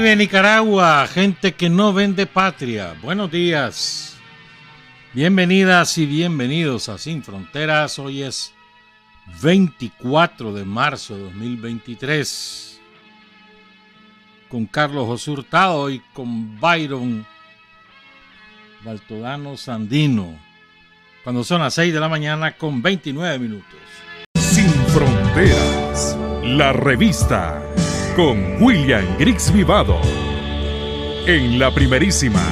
Caribe, Nicaragua, gente que no vende patria. Buenos días. Bienvenidas y bienvenidos a Sin Fronteras. Hoy es 24 de marzo de 2023. Con Carlos José Hurtado y con Byron Baltodano Sandino. Cuando son las 6 de la mañana con 29 minutos. Sin Fronteras, la revista con William Griggs Vivado. En la primerísima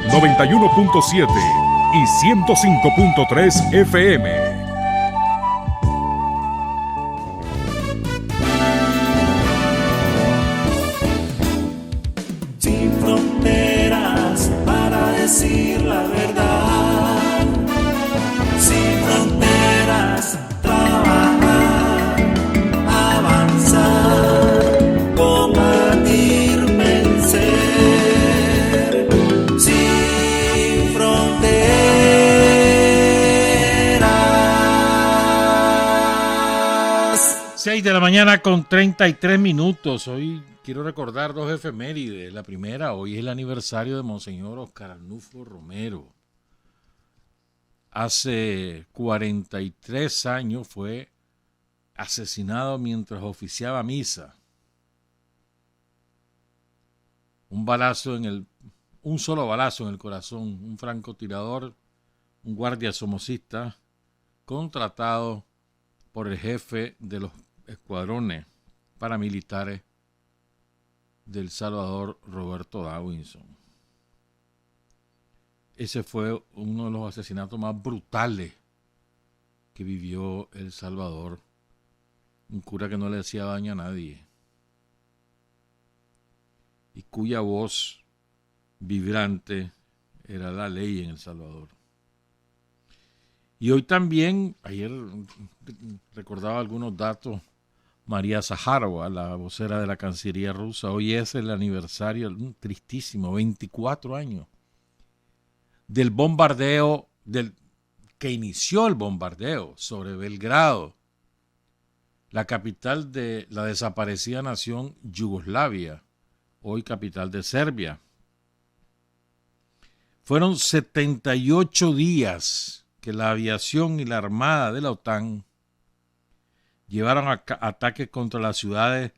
91.7 y 105.3 FM. Sin fronteras para decir la verdad. Sin fronteras, trabajar, avanzar, combatir, vencer. Sin fronteras. 6 de la mañana con 33 minutos. Hoy quiero recordar dos efemérides. La primera, hoy es el aniversario de Monseñor Oscar Arnulfo Romero. Hace 43 años fue asesinado mientras oficiaba misa. Un solo balazo en el corazón, un francotirador, un guardia somocista, contratado por el jefe de los escuadrones paramilitares del Salvador, Roberto Dawinson. Ese fue uno de los asesinatos más brutales que vivió El Salvador. Un cura que no le hacía daño a nadie y cuya voz vibrante era la ley en El Salvador. Y hoy también, ayer recordaba algunos datos, María Zaharova, la vocera de la Cancillería rusa, hoy es el aniversario, tristísimo, 24 años, del bombardeo, que inició el bombardeo sobre Belgrado, la capital de la desaparecida nación Yugoslavia, hoy capital de Serbia. Fueron 78 días que la aviación y la armada de la OTAN llevaron ataques contra las ciudades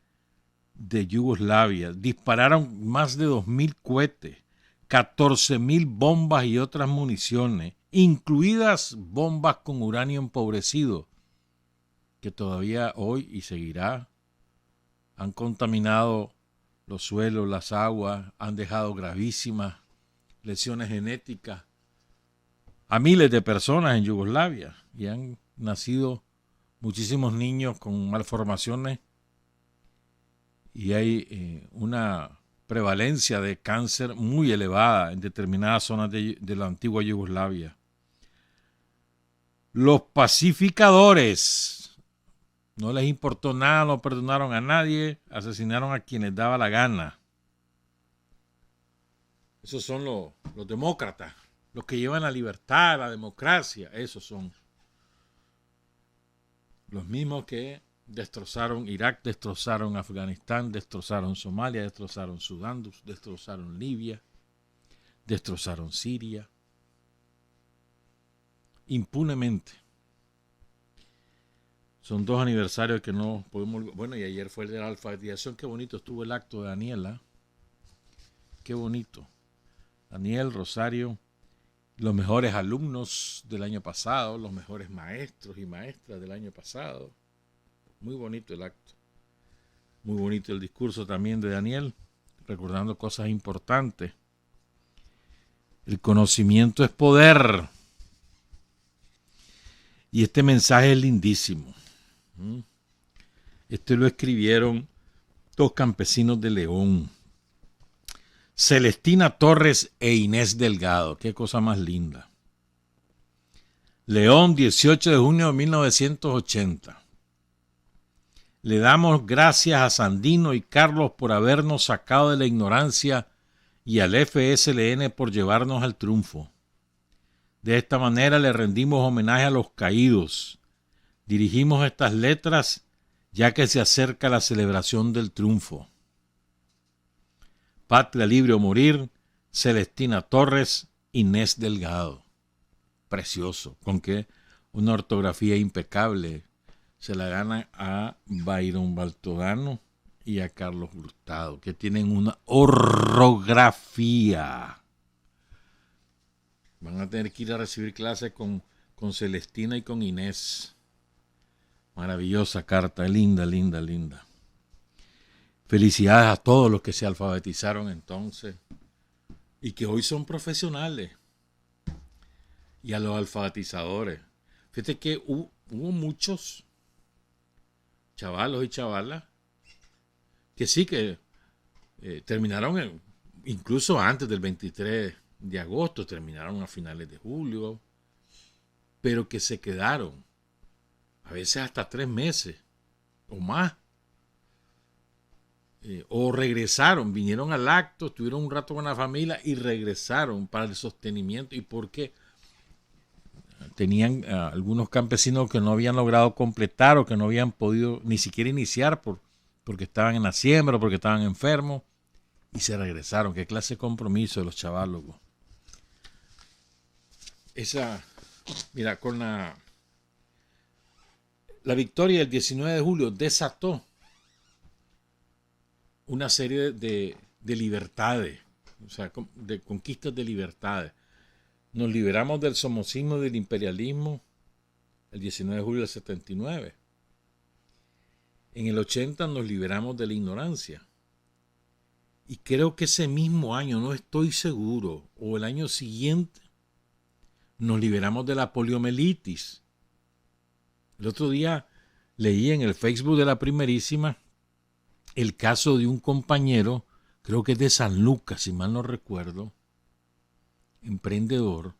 de Yugoslavia. Dispararon más de 2.000 cohetes, 14.000 bombas y otras municiones, incluidas bombas con uranio empobrecido, que todavía hoy y seguirá han contaminado los suelos, las aguas, han dejado gravísimas lesiones genéticas a miles de personas en Yugoslavia y han nacido muchísimos niños con malformaciones y hay una prevalencia de cáncer muy elevada en determinadas zonas de la antigua Yugoslavia. Los pacificadores no les importó nada, no perdonaron a nadie, asesinaron a quienes daba la gana. Esos son los demócratas, los que llevan la libertad, la democracia. Esos son los mismos que destrozaron Irak, destrozaron Afganistán, destrozaron Somalia, destrozaron Sudán, destrozaron Libia, destrozaron Siria, impunemente. Son dos aniversarios que no podemos... Bueno, y ayer fue el de la alfabetización. Qué bonito estuvo el acto de Daniela. Qué bonito. Daniel, Rosario, los mejores alumnos del año pasado, los mejores maestros y maestras del año pasado. Muy bonito el acto. Muy bonito el discurso también de Daniel, recordando cosas importantes. El conocimiento es poder. Y este mensaje es lindísimo. Este lo escribieron dos campesinos de León, Celestina Torres e Inés Delgado. Qué cosa más linda. León, 18 de junio de 1980. Le damos gracias a Sandino y Carlos por habernos sacado de la ignorancia y al FSLN por llevarnos al triunfo. De esta manera le rendimos homenaje a los caídos. Dirigimos estas letras ya que se acerca la celebración del triunfo. Patria Libre o Morir, Celestina Torres, Inés Delgado. Precioso, con que una ortografía impecable. Se la gana a Byron Baltodano y a Carlos Hurtado, que tienen una orografía. Van a tener que ir a recibir clases con Celestina y con Inés. Maravillosa carta, linda, linda, linda. Felicidades a todos los que se alfabetizaron entonces y que hoy son profesionales. Y a los alfabetizadores. Fíjate que hubo muchos chavalos y chavalas que sí que terminaron incluso antes del 23 de agosto, terminaron a finales de julio, pero que se quedaron a veces hasta 3 meses o más, o regresaron, vinieron al acto, estuvieron un rato con la familia y regresaron para el sostenimiento. ¿Y por qué? Tenían algunos campesinos que no habían logrado completar o que no habían podido ni siquiera iniciar porque estaban en la siembra o porque estaban enfermos y se regresaron. ¿Qué clase de compromiso de los chavalogos? Mira, con la victoria del 19 de julio desató una serie de libertades, o sea, de conquistas de libertades. Nos liberamos del somocismo y del imperialismo el 19 de julio del 79. En el 80 nos liberamos de la ignorancia. Y creo que ese mismo año, no estoy seguro, o el año siguiente, nos liberamos de la poliomielitis. El otro día leí en el Facebook de la Primerísima el caso de un compañero, creo que es de San Lucas, si mal no recuerdo, emprendedor,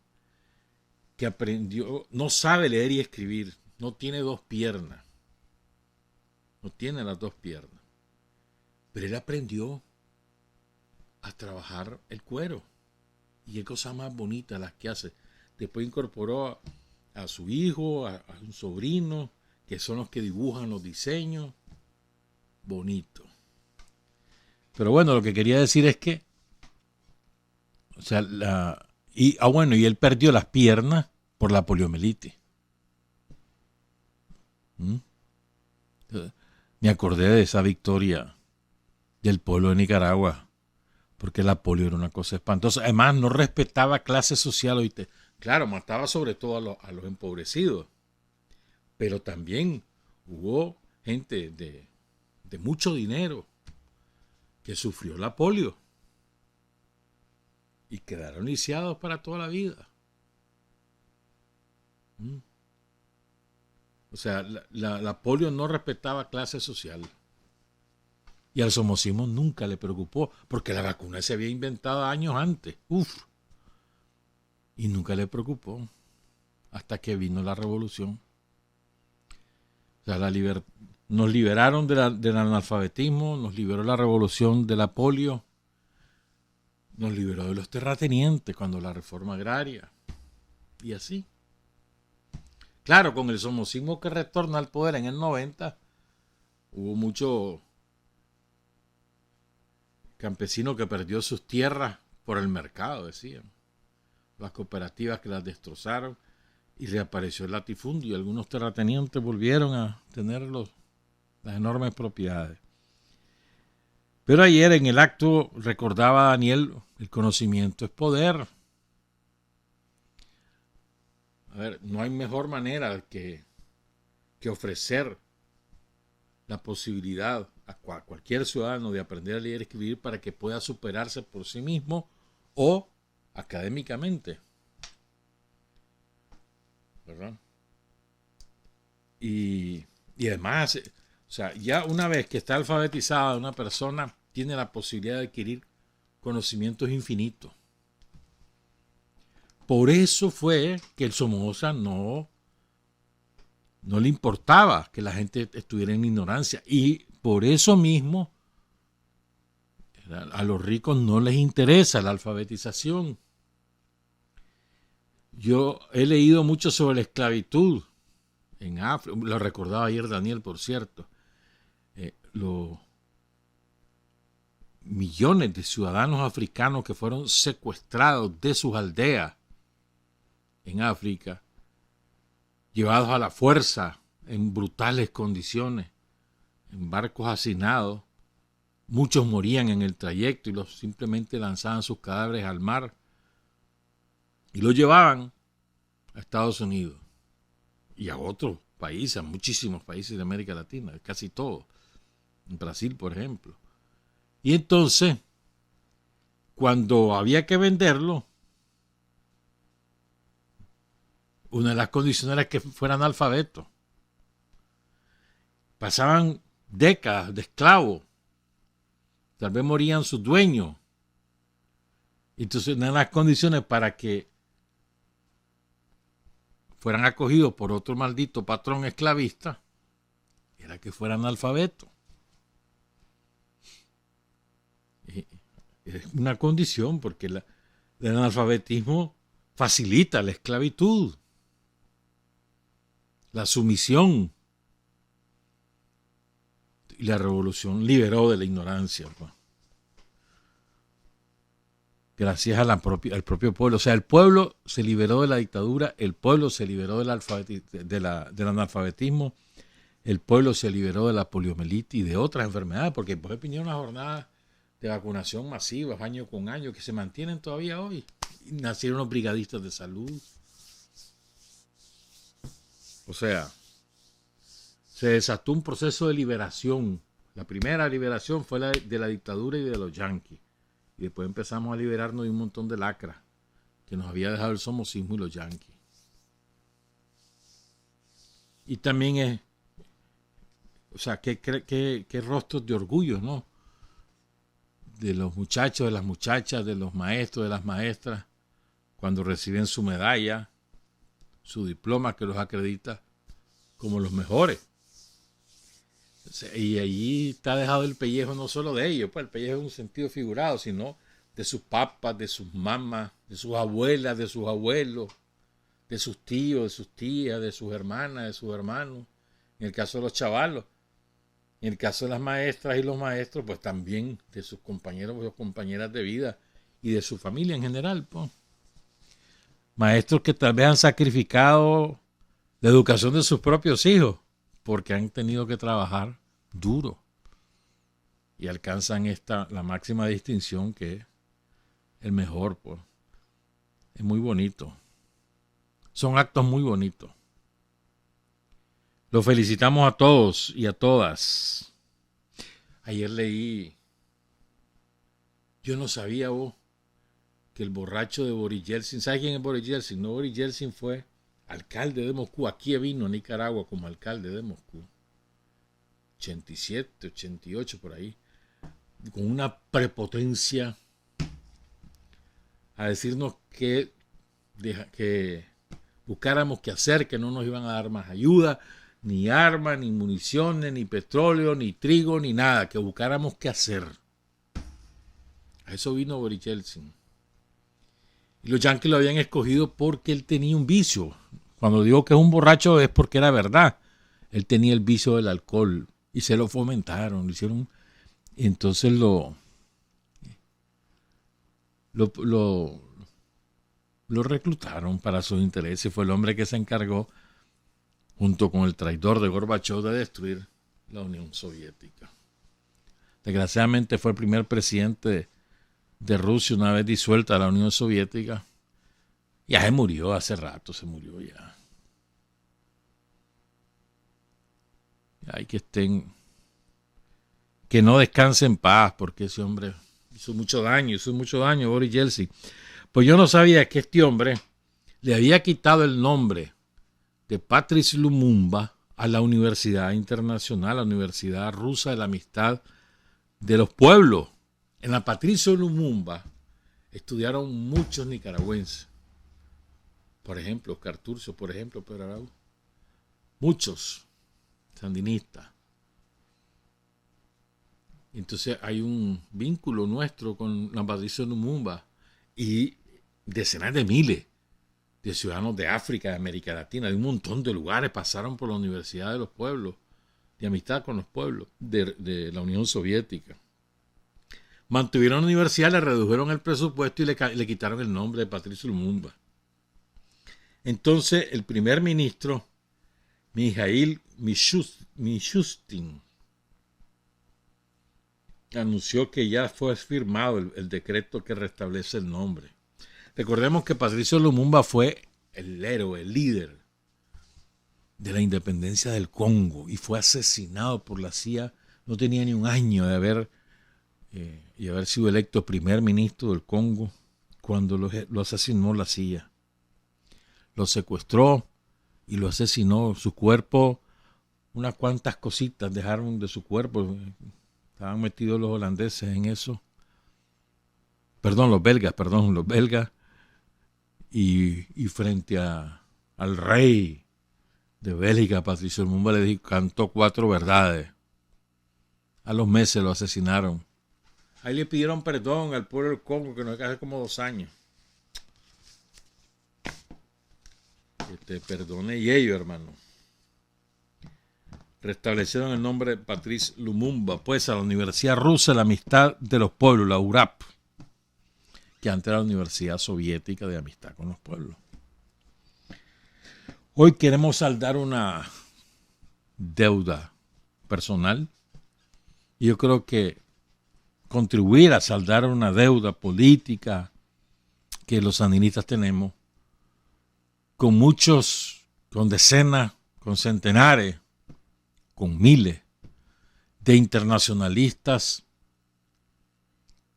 que aprendió, no sabe leer y escribir, no tiene 2 piernas, no tiene las 2 piernas, pero él aprendió a trabajar el cuero y qué cosa más bonita las que hace. Después incorporó a su hijo, a un sobrino, que son los que dibujan los diseños. Bonito. Pero bueno, lo que quería decir es que, o sea, y él perdió las piernas por la poliomielitis. Me acordé de esa victoria del pueblo de Nicaragua, porque la polio era una cosa espantosa. Además, no respetaba clase social. ¿Oíste? Claro, mataba sobre todo a los empobrecidos, pero también hubo gente de mucho dinero que sufrió la polio y quedaron lisiados para toda la vida. O sea, la polio no respetaba clase social. Y al somocismo nunca le preocupó, porque la vacuna se había inventado años antes. Y nunca le preocupó, hasta que vino la revolución. O sea, nos liberaron del analfabetismo, nos liberó la revolución de la polio, nos liberó de los terratenientes cuando la reforma agraria. Y así. Claro, con el somocismo que retorna al poder en el 90, hubo mucho campesino que perdió sus tierras por el mercado, decían. Las cooperativas que las destrozaron y reapareció el latifundio y algunos terratenientes volvieron a tener las enormes propiedades. Pero ayer en el acto recordaba Daniel, el conocimiento es poder. A ver, no hay mejor manera que ofrecer la posibilidad a cualquier ciudadano de aprender a leer y escribir para que pueda superarse por sí mismo o académicamente. ¿Verdad? Y además, o sea, ya una vez que está alfabetizada una persona tiene la posibilidad de adquirir conocimientos infinitos. Por eso fue que el Somoza no le importaba que la gente estuviera en ignorancia. Y por eso mismo a los ricos no les interesa la alfabetización. Yo he leído mucho sobre la esclavitud en África. Lo recordaba ayer Daniel, por cierto. millones de ciudadanos africanos que fueron secuestrados de sus aldeas en África, llevados a la fuerza en brutales condiciones, en barcos hacinados. Muchos morían en el trayecto y los simplemente lanzaban sus cadáveres al mar y los llevaban a Estados Unidos y a otros países, a muchísimos países de América Latina, casi todos, en Brasil, por ejemplo. Y entonces, cuando había que venderlo, una de las condiciones era que fueran analfabetos. Pasaban décadas de esclavos. Tal vez morían sus dueños. Entonces, una de las condiciones para que fueran acogidos por otro maldito patrón esclavista era que fueran analfabetos. Es una condición porque el analfabetismo facilita la esclavitud, la sumisión. Y la revolución liberó de la ignorancia, pues. Gracias al propio pueblo. O sea, el pueblo se liberó de la dictadura, el pueblo se liberó del analfabetismo, el pueblo se liberó de la poliomielitis y de otras enfermedades, porque después vinieron unas jornadas de vacunación masivas año con año que se mantienen todavía hoy. Y nacieron los brigadistas de salud. O sea, se desató un proceso de liberación. La primera liberación fue la de la dictadura y de los yanquis. Y después empezamos a liberarnos de un montón de lacras que nos había dejado el somocismo y los yanquis. Y también es, o sea, qué rostros de orgullo, ¿no? De los muchachos, de las muchachas, de los maestros, de las maestras, cuando reciben su medalla, su diploma que los acredita como los mejores. Y allí está dejado el pellejo no solo de ellos, pues el pellejo en un sentido figurado, sino de sus papas, de sus mamás, de sus abuelas, de sus abuelos, de sus tíos, de sus tías, de sus hermanas, de sus hermanos. En el caso de los chavalos, en el caso de las maestras y los maestros, pues también de sus compañeros y compañeras de vida y de su familia en general, pues. Maestros que tal vez han sacrificado la educación de sus propios hijos porque han tenido que trabajar duro y alcanzan la máxima distinción, que es el mejor, pues. Es muy bonito. Son actos muy bonitos. Los felicitamos a todos y a todas. Ayer leí, yo no sabía vos, que el borracho de Boris Yeltsin, ¿sabes quién es Boris Yeltsin? No, Boris Yeltsin fue alcalde de Moscú. Aquí vino a Nicaragua como alcalde de Moscú. 87, 88 por ahí. Con una prepotencia a decirnos que buscáramos qué hacer, que no nos iban a dar más ayuda, ni armas, ni municiones, ni petróleo, ni trigo, ni nada, que buscáramos qué hacer. A eso vino Boris Yeltsin. Y los yanquis lo habían escogido porque él tenía un vicio. Cuando digo que es un borracho es porque era verdad. Él tenía el vicio del alcohol y se lo fomentaron, lo hicieron. Y entonces lo reclutaron para sus intereses. Fue el hombre que se encargó, junto con el traidor de Gorbachov, de destruir la Unión Soviética. Desgraciadamente fue el primer presidente de Rusia una vez disuelta la Unión Soviética. Ya se murió, hace rato se murió ya. Hay que no descanse en paz, porque ese hombre hizo mucho daño, Boris Yeltsin. Pues yo no sabía que este hombre le había quitado el nombre de Patrice Lumumba a la Universidad Internacional, la Universidad Rusa de la Amistad de los Pueblos. En la Patricio Lumumba estudiaron muchos nicaragüenses. Por ejemplo, Oscar Turcio, por ejemplo, Pedro Araujo. Muchos sandinistas. Entonces hay un vínculo nuestro con la Patricio Lumumba y decenas de miles de ciudadanos de África, de América Latina, de un montón de lugares pasaron por la Universidad de los Pueblos, de amistad con los pueblos de la Unión Soviética. Mantuvieron la universidad, le redujeron el presupuesto y le quitaron el nombre de Patricio Lumumba. Entonces, el primer ministro, Mikhail Mishustin, anunció que ya fue firmado el decreto que restablece el nombre. Recordemos que Patricio Lumumba fue el héroe, el líder de la independencia del Congo y fue asesinado por la CIA. No tenía ni un año de haber sido electo primer ministro del Congo cuando lo asesinó la CIA. Lo secuestró y lo asesinó. Su cuerpo, unas cuantas cositas dejaron de su cuerpo. Estaban metidos los holandeses en eso. Los belgas. Y frente al rey de Bélgica, Patricio Lumumba, le dijo, cantó 4 verdades. A los meses lo asesinaron. Ahí le pidieron perdón al pueblo del Congo, que no es hace como 2 años. Que te perdone y ellos, hermano. Restablecieron el nombre de Patrice Lumumba, pues, a la Universidad Rusa de la Amistad de los Pueblos, la URAP, que antes era la Universidad Soviética de Amistad con los Pueblos. Hoy queremos saldar una deuda personal. Y yo creo que contribuir a saldar una deuda política que los sandinistas tenemos, con muchos, con decenas, con centenares, con miles de internacionalistas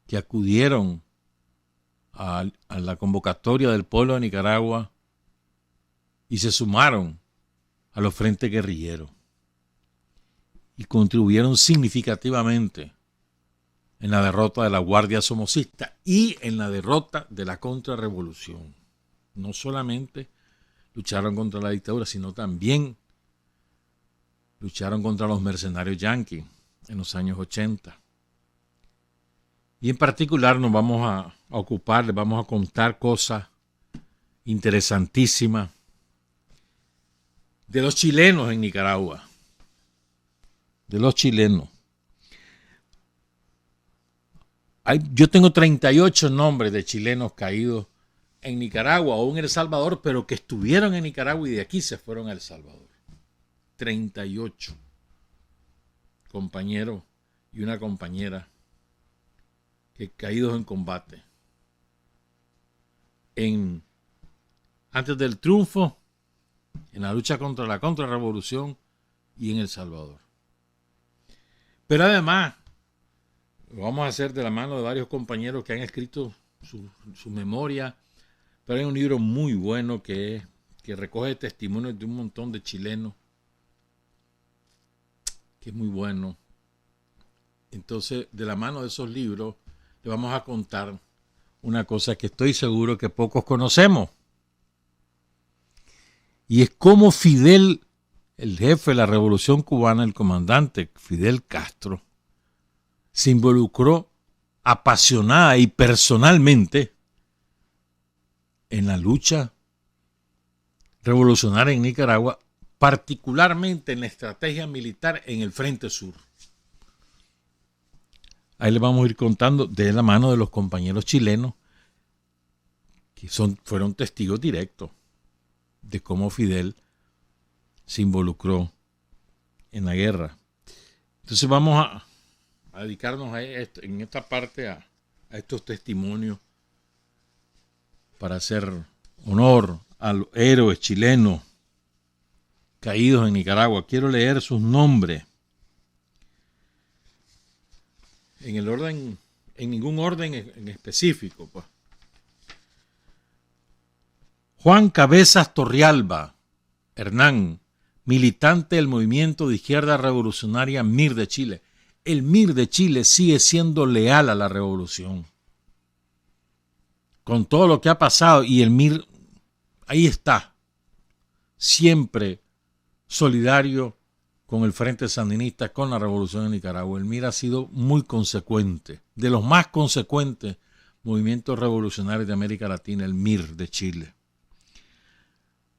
que acudieron a la convocatoria del pueblo de Nicaragua y se sumaron a los frentes guerrilleros y contribuyeron significativamente en la derrota de la Guardia Somocista y en la derrota de la contrarrevolución. No solamente lucharon contra la dictadura, sino también lucharon contra los mercenarios yanquis en los años 80. Y en particular nos vamos a ocupar, les vamos a contar cosas interesantísimas de los chilenos en Nicaragua. De los chilenos. Yo tengo 38 nombres de chilenos caídos en Nicaragua o en El Salvador, pero que estuvieron en Nicaragua y de aquí se fueron a El Salvador. 38 compañeros y una compañera que caídos en combate. Antes del triunfo, en la lucha contra la contrarrevolución y en El Salvador. Pero además, lo vamos a hacer de la mano de varios compañeros que han escrito su memoria. Pero hay un libro muy bueno que recoge testimonios de un montón de chilenos, que es muy bueno. Entonces, de la mano de esos libros, le vamos a contar una cosa que estoy seguro que pocos conocemos. Y es cómo Fidel, el jefe de la Revolución Cubana, el comandante Fidel Castro, se involucró apasionada y personalmente en la lucha revolucionaria en Nicaragua, particularmente en la estrategia militar en el Frente Sur. Ahí les vamos a ir contando de la mano de los compañeros chilenos que fueron testigos directos de cómo Fidel se involucró en la guerra. Entonces vamos a dedicarnos en esta parte a estos testimonios para hacer honor a los héroes chilenos caídos en Nicaragua. Quiero leer sus nombres en ningún orden en específico, pues. Juan Cabezas Torrealba, Hernán, militante del movimiento de izquierda revolucionaria MIR de Chile. El MIR de Chile sigue siendo leal a la revolución. Con todo lo que ha pasado, y el MIR ahí está, siempre solidario con el Frente Sandinista, con la revolución en Nicaragua. El MIR ha sido muy consecuente, de los más consecuentes movimientos revolucionarios de América Latina, el MIR de Chile.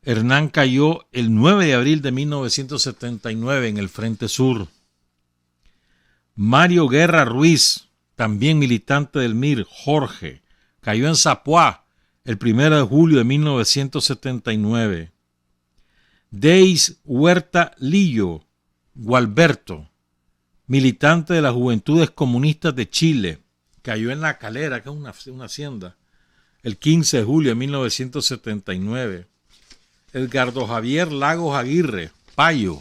Hernán cayó el 9 de abril de 1979 en el Frente Sur. Mario Guerra Ruiz, también militante del MIR, Jorge, cayó en Zapuá el 1 de julio de 1979. Deis Huerta Lillo, Gualberto, militante de las Juventudes Comunistas de Chile, cayó en La Calera, que es una hacienda, el 15 de julio de 1979. Edgardo Javier Lagos Aguirre, Payo,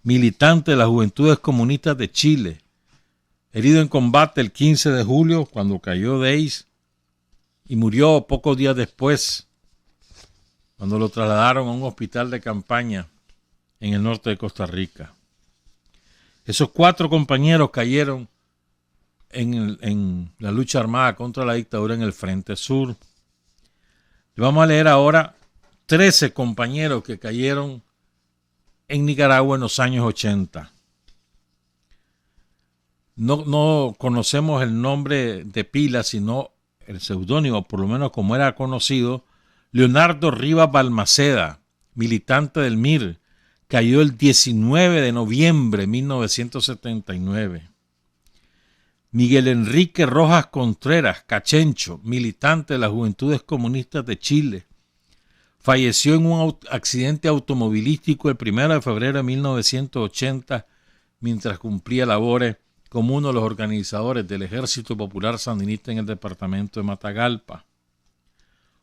militante de las Juventudes Comunistas de Chile, herido en combate el 15 de julio cuando cayó Deis y murió pocos días después cuando lo trasladaron a un hospital de campaña en el norte de Costa Rica. Esos 4 compañeros cayeron en la lucha armada contra la dictadura en el Frente Sur. Y vamos a leer ahora 13 compañeros que cayeron en Nicaragua en los años 80. No conocemos el nombre de pila, sino el seudónimo, por lo menos como era conocido. Leonardo Rivas Balmaceda, militante del MIR, cayó el 19 de noviembre de 1979. Miguel Enrique Rojas Contreras, Cachencho, militante de las Juventudes Comunistas de Chile, falleció en un accidente automovilístico el 1 de febrero de 1980 mientras cumplía labores como uno de los organizadores del Ejército Popular Sandinista en el departamento de Matagalpa.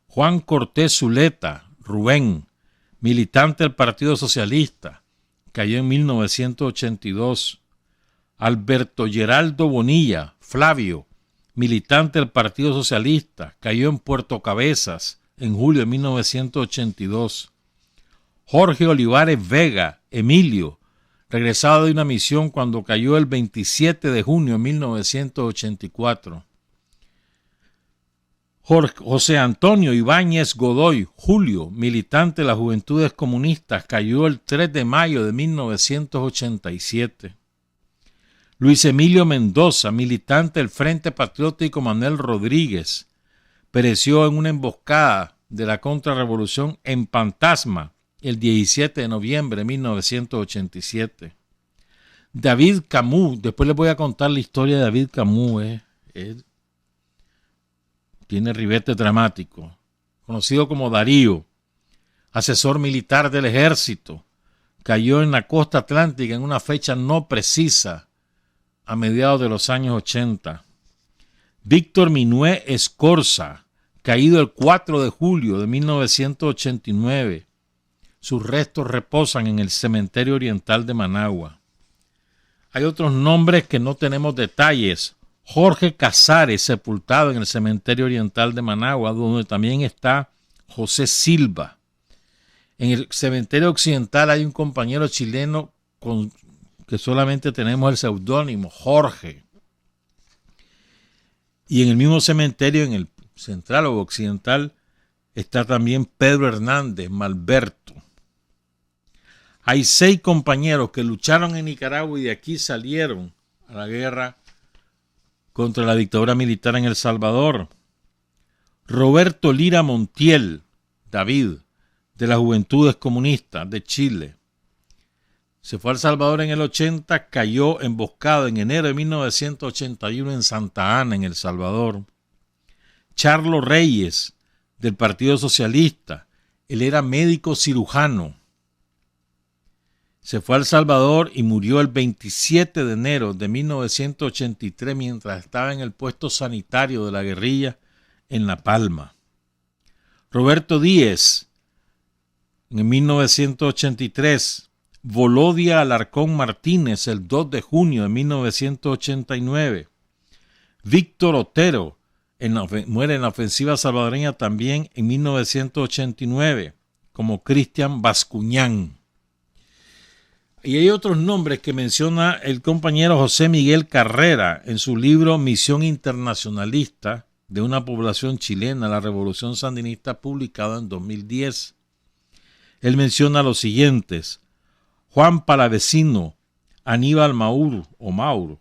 Juan Cortés Zuleta, Rubén, militante del Partido Socialista, cayó en 1982. Alberto Geraldo Bonilla, Flavio, militante del Partido Socialista, cayó en Puerto Cabezas en julio de 1982. Jorge Olivares Vega, Emilio, regresado de una misión cuando cayó el 27 de junio de 1984. José Antonio Ibáñez Godoy, Julio, militante de las Juventudes Comunistas, cayó el 3 de mayo de 1987. Luis Emilio Mendoza, militante del Frente Patriótico Manuel Rodríguez, pereció en una emboscada de la contrarrevolución en Pantasma el 17 de noviembre de 1987. David Camus, después les voy a contar la historia de David Camus, tiene ribete dramático, conocido como Darío, asesor militar del ejército, cayó en la costa atlántica en una fecha no precisa a mediados de los años 80. Víctor Minué Escorza, caído el 4 de julio de 1989. Sus restos reposan en el Cementerio Oriental de Managua. Hay otros nombres que no tenemos detalles. Jorge Casares, sepultado en el Cementerio Oriental de Managua, donde también está José Silva. En el Cementerio Occidental hay un compañero chileno que solamente tenemos el seudónimo, Jorge. Y en el mismo cementerio, en el central o occidental, está también Pedro Hernández, Malberto. Hay 6 compañeros que lucharon en Nicaragua y de aquí salieron a la guerra contra la dictadura militar en El Salvador. Roberto Lira Montiel, David, de las Juventudes Comunistas de Chile. Se fue a El Salvador en el 80, cayó emboscado en enero de 1981 en Santa Ana, en El Salvador. Charlo Reyes, del Partido Socialista. Él era médico cirujano. Se fue a El Salvador y murió el 27 de enero de 1983 mientras estaba en el puesto sanitario de la guerrilla en La Palma. Roberto Díez, en 1983, Volodia Alarcón Martínez, el 2 de junio de 1989. Víctor Otero, muere en la ofensiva salvadoreña también en 1989, como Cristian Bascuñán. Y hay otros nombres que menciona el compañero José Miguel Carrera en su libro Misión Internacionalista de una población chilena, la Revolución Sandinista, publicado en 2010. Él menciona los siguientes: Juan Palavecino, Aníbal Mauro,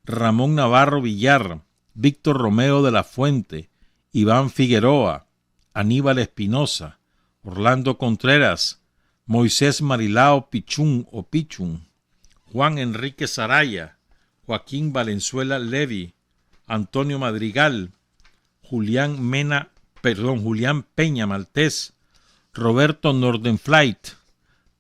Ramón Navarro Villar, Víctor Romeo de la Fuente, Iván Figueroa, Aníbal Espinosa, Orlando Contreras, Moisés Marilao Pichún, Juan Enrique Saraya, Joaquín Valenzuela Levy, Antonio Madrigal, Julián Peña Maltés, Roberto Nordenflight,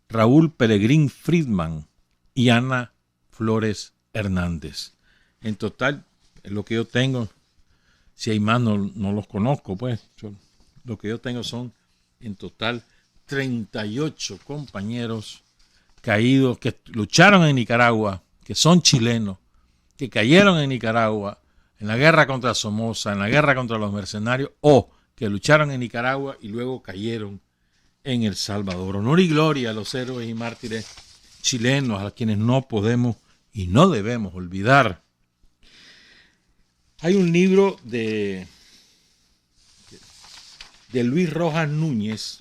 Raúl Peregrín Friedman y Ana Flores Hernández. En total, lo que yo tengo, si hay más no los conozco, pues lo que yo tengo son en total 38 compañeros caídos que lucharon en Nicaragua, que son chilenos, que cayeron en Nicaragua en la guerra contra Somoza, en la guerra contra los mercenarios, o que lucharon en Nicaragua y luego cayeron en El Salvador. Honor y gloria a los héroes y mártires chilenos, a quienes no podemos y no debemos olvidar. Hay un libro de Luis Rojas Núñez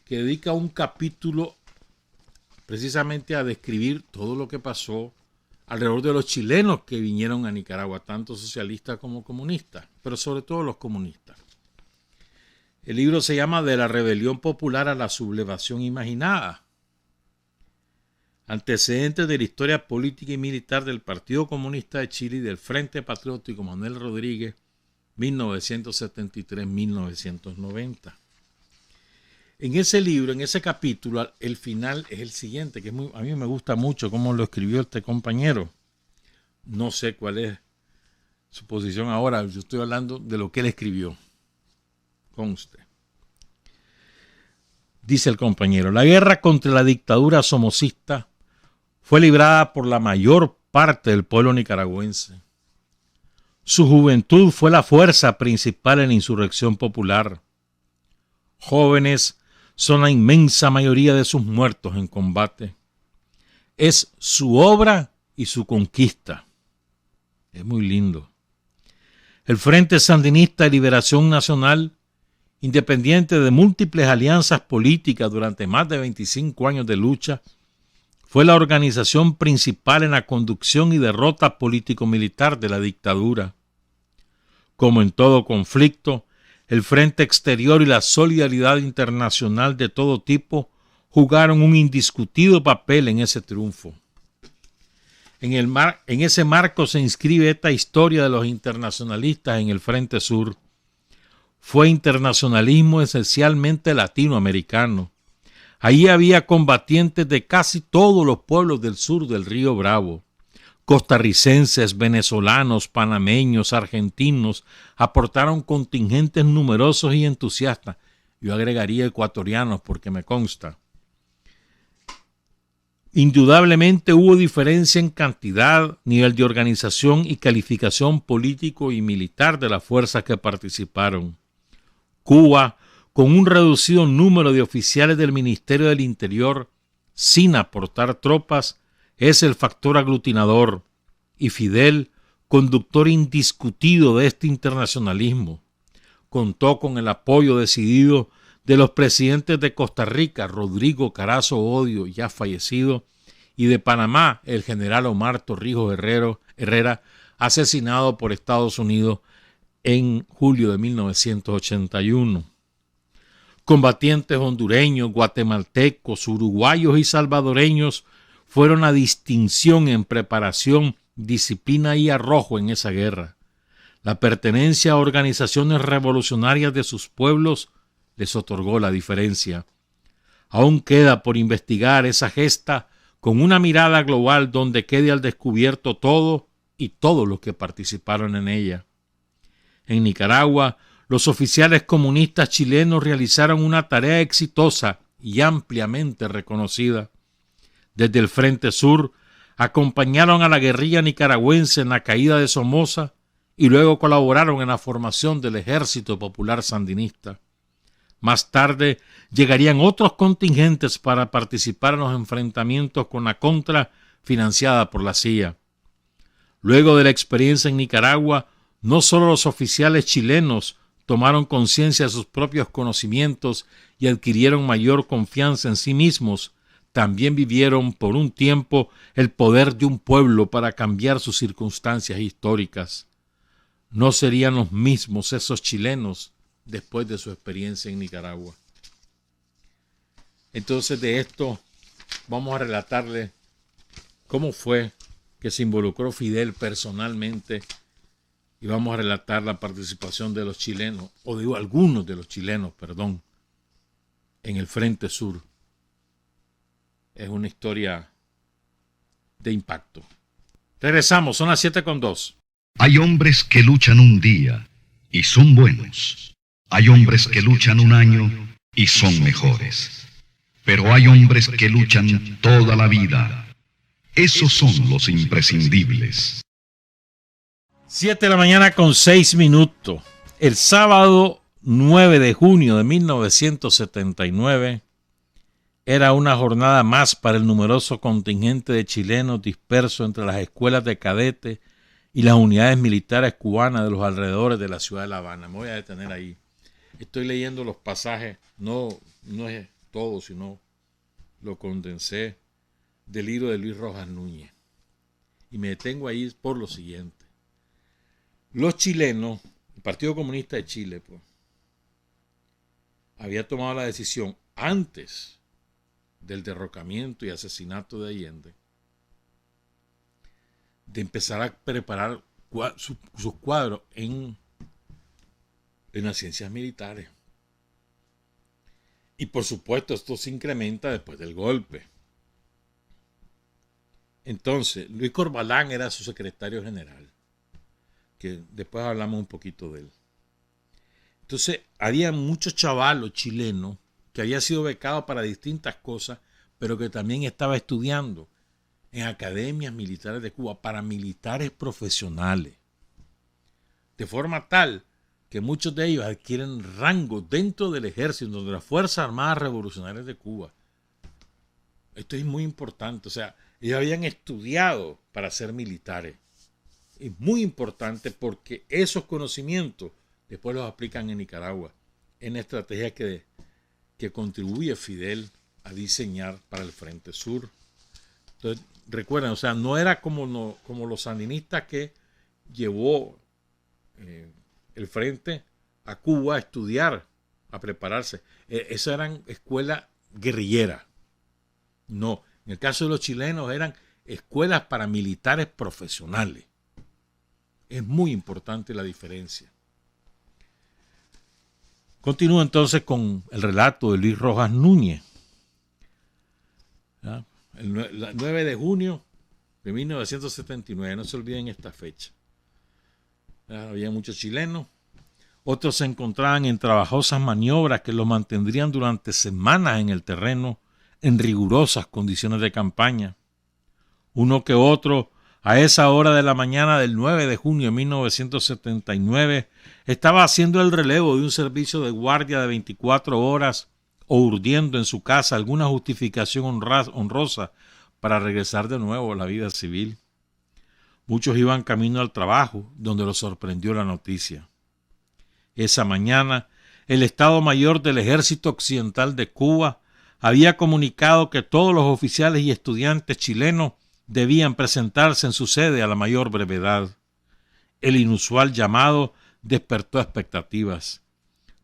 que dedica un capítulo precisamente a describir todo lo que pasó alrededor de los chilenos que vinieron a Nicaragua, tanto socialistas como comunistas, pero sobre todo los comunistas. El libro se llama De la rebelión popular a la sublevación imaginada. Antecedentes de la historia política y militar del Partido Comunista de Chile y del Frente Patriótico Manuel Rodríguez, 1973-1990. En ese libro, en ese capítulo, el final es el siguiente, que a mí me gusta mucho cómo lo escribió este compañero. No sé cuál es su posición ahora, yo estoy hablando de lo que él escribió. Conste. Dice el compañero: la guerra contra la dictadura somocista fue librada por la mayor parte del pueblo nicaragüense. Su juventud fue la fuerza principal en la insurrección popular. Jóvenes son la inmensa mayoría de sus muertos en combate. Es su obra y su conquista. Es muy lindo. El Frente Sandinista de Liberación Nacional, independiente de múltiples alianzas políticas durante más de 25 años de lucha, fue la organización principal en la conducción y derrota político-militar de la dictadura. Como en todo conflicto, el Frente Exterior y la solidaridad internacional de todo tipo jugaron un indiscutido papel en ese triunfo. En ese marco se inscribe esta historia de los internacionalistas en el Frente Sur. Fue internacionalismo esencialmente latinoamericano. Allí había combatientes de casi todos los pueblos del sur del río Bravo. Costarricenses, venezolanos, panameños, argentinos aportaron contingentes numerosos y entusiastas. Yo agregaría ecuatorianos porque me consta. Indudablemente hubo diferencia en cantidad, nivel de organización y calificación político y militar de las fuerzas que participaron. Cuba, con un reducido número de oficiales del Ministerio del Interior, sin aportar tropas, es el factor aglutinador, y Fidel, conductor indiscutido de este internacionalismo. Contó con el apoyo decidido de los presidentes de Costa Rica, Rodrigo Carazo Odio, ya fallecido, y de Panamá, el general Omar Torrijos Herrera, asesinado por Estados Unidos en julio de 1981. Combatientes hondureños, guatemaltecos, uruguayos y salvadoreños fueron a distinción en preparación, disciplina y arrojo en esa guerra. La pertenencia a organizaciones revolucionarias de sus pueblos les otorgó la diferencia. Aún queda por investigar esa gesta con una mirada global donde quede al descubierto todo y todos los que participaron en ella. En Nicaragua, los oficiales comunistas chilenos realizaron una tarea exitosa y ampliamente reconocida. Desde el Frente Sur, acompañaron a la guerrilla nicaragüense en la caída de Somoza y luego colaboraron en la formación del Ejército Popular Sandinista. Más tarde llegarían otros contingentes para participar en los enfrentamientos con la Contra, financiada por la CIA. Luego de la experiencia en Nicaragua, no solo los oficiales chilenos tomaron conciencia de sus propios conocimientos y adquirieron mayor confianza en sí mismos, también vivieron por un tiempo el poder de un pueblo para cambiar sus circunstancias históricas. No serían los mismos esos chilenos después de su experiencia en Nicaragua. Entonces de esto vamos a relatarle cómo fue que se involucró Fidel personalmente y vamos a relatar la participación de los chilenos, o digo algunos de los chilenos, perdón, en el Frente Sur. Es una historia de impacto. Regresamos, son las 7:02. Hay hombres que luchan un día y son buenos. Hay hombres que luchan un año y son mejores. Pero hay hombres que luchan toda la vida. Esos son los imprescindibles. 7:06 a.m. El sábado 9 de junio de 1979 era una jornada más para el numeroso contingente de chilenos dispersos entre las escuelas de cadetes y las unidades militares cubanas de los alrededores de la ciudad de La Habana. Me voy a detener ahí. Estoy leyendo los pasajes, no es todo, sino lo condensé del libro de Luis Rojas Núñez. Y me detengo ahí por lo siguiente. Los chilenos, el Partido Comunista de Chile, pues, había tomado la decisión antes del derrocamiento y asesinato de Allende de empezar a preparar sus cuadros en las ciencias militares. Y por supuesto esto se incrementa después del golpe. Entonces, Luis Corbalán era su secretario general, que después hablamos un poquito de él. Entonces, había muchos chavalos chilenos que habían sido becados para distintas cosas, pero que también estaba estudiando en academias militares de Cuba, para militares profesionales. De forma tal que muchos de ellos adquieren rango dentro del ejército, de las Fuerzas Armadas Revolucionarias de Cuba. Esto es muy importante, o sea, ellos habían estudiado para ser militares. Es muy importante porque esos conocimientos después los aplican en Nicaragua, en la estrategia que contribuye Fidel a diseñar para el Frente Sur. Entonces, recuerden, o sea, no era como los sandinistas que llevó el Frente a Cuba a estudiar, a prepararse. Esas eran escuelas guerrilleras. No, en el caso de los chilenos eran escuelas para militares profesionales. Es muy importante la diferencia. Continúo entonces con el relato de Luis Rojas Núñez. ¿Ya? El 9 de junio de 1979, no se olviden esta fecha. ¿Ya? Había muchos chilenos. Otros se encontraban en trabajosas maniobras que los mantendrían durante semanas en el terreno en rigurosas condiciones de campaña. Uno que otro, a esa hora de la mañana del 9 de junio de 1979, estaba haciendo el relevo de un servicio de guardia de 24 horas o urdiendo en su casa alguna justificación honrosa para regresar de nuevo a la vida civil. Muchos iban camino al trabajo, donde los sorprendió la noticia. Esa mañana, el Estado Mayor del Ejército Occidental de Cuba había comunicado que todos los oficiales y estudiantes chilenos debían presentarse en su sede a la mayor brevedad. El inusual llamado despertó expectativas.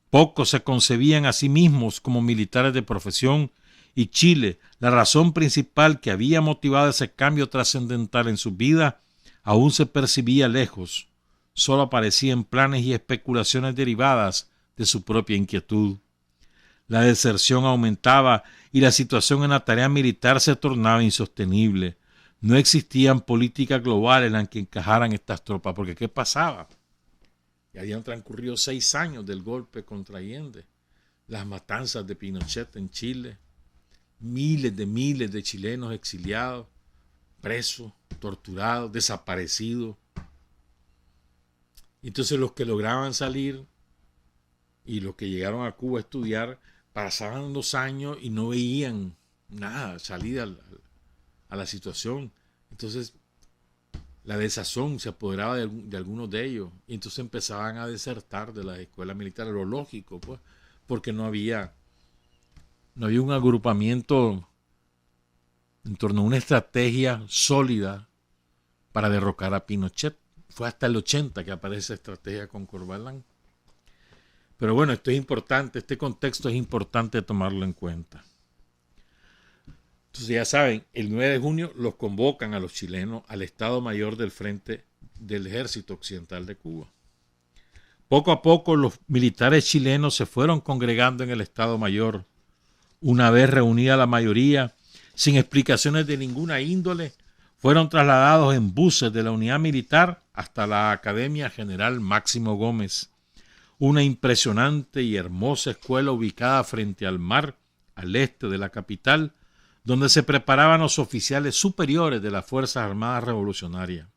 Pocos se concebían a sí mismos como militares de profesión y Chile, la razón principal que había motivado ese cambio trascendental en su vida, aún se percibía lejos. Solo aparecían planes y especulaciones derivadas de su propia inquietud. La deserción aumentaba y la situación en la tarea militar se tornaba insostenible. No existían políticas globales en las que encajaran estas tropas, porque ¿qué pasaba? Ya habían transcurrido 6 años del golpe contra Allende, las matanzas de Pinochet en Chile, miles de chilenos exiliados, presos, torturados, desaparecidos. Entonces los que lograban salir y los que llegaron a Cuba a estudiar pasaban 2 años y no veían nada, salida a la situación. Entonces la desazón se apoderaba de algunos de ellos y entonces empezaban a desertar de las escuelas militares, lo lógico, pues, porque no había un agrupamiento en torno a una estrategia sólida para derrocar a Pinochet. Fue hasta el 80 que aparece esa estrategia con Corbalán. Pero bueno, esto es importante, este contexto es importante tomarlo en cuenta. Entonces ya saben, el 9 de junio los convocan a los chilenos al Estado Mayor del Frente del Ejército Occidental de Cuba. Poco a poco los militares chilenos se fueron congregando en el Estado Mayor. Una vez reunida la mayoría, sin explicaciones de ninguna índole, fueron trasladados en buses de la unidad militar hasta la Academia General Máximo Gómez, una impresionante y hermosa escuela ubicada frente al mar, al este de la capital, donde se preparaban los oficiales superiores de las Fuerzas Armadas Revolucionarias.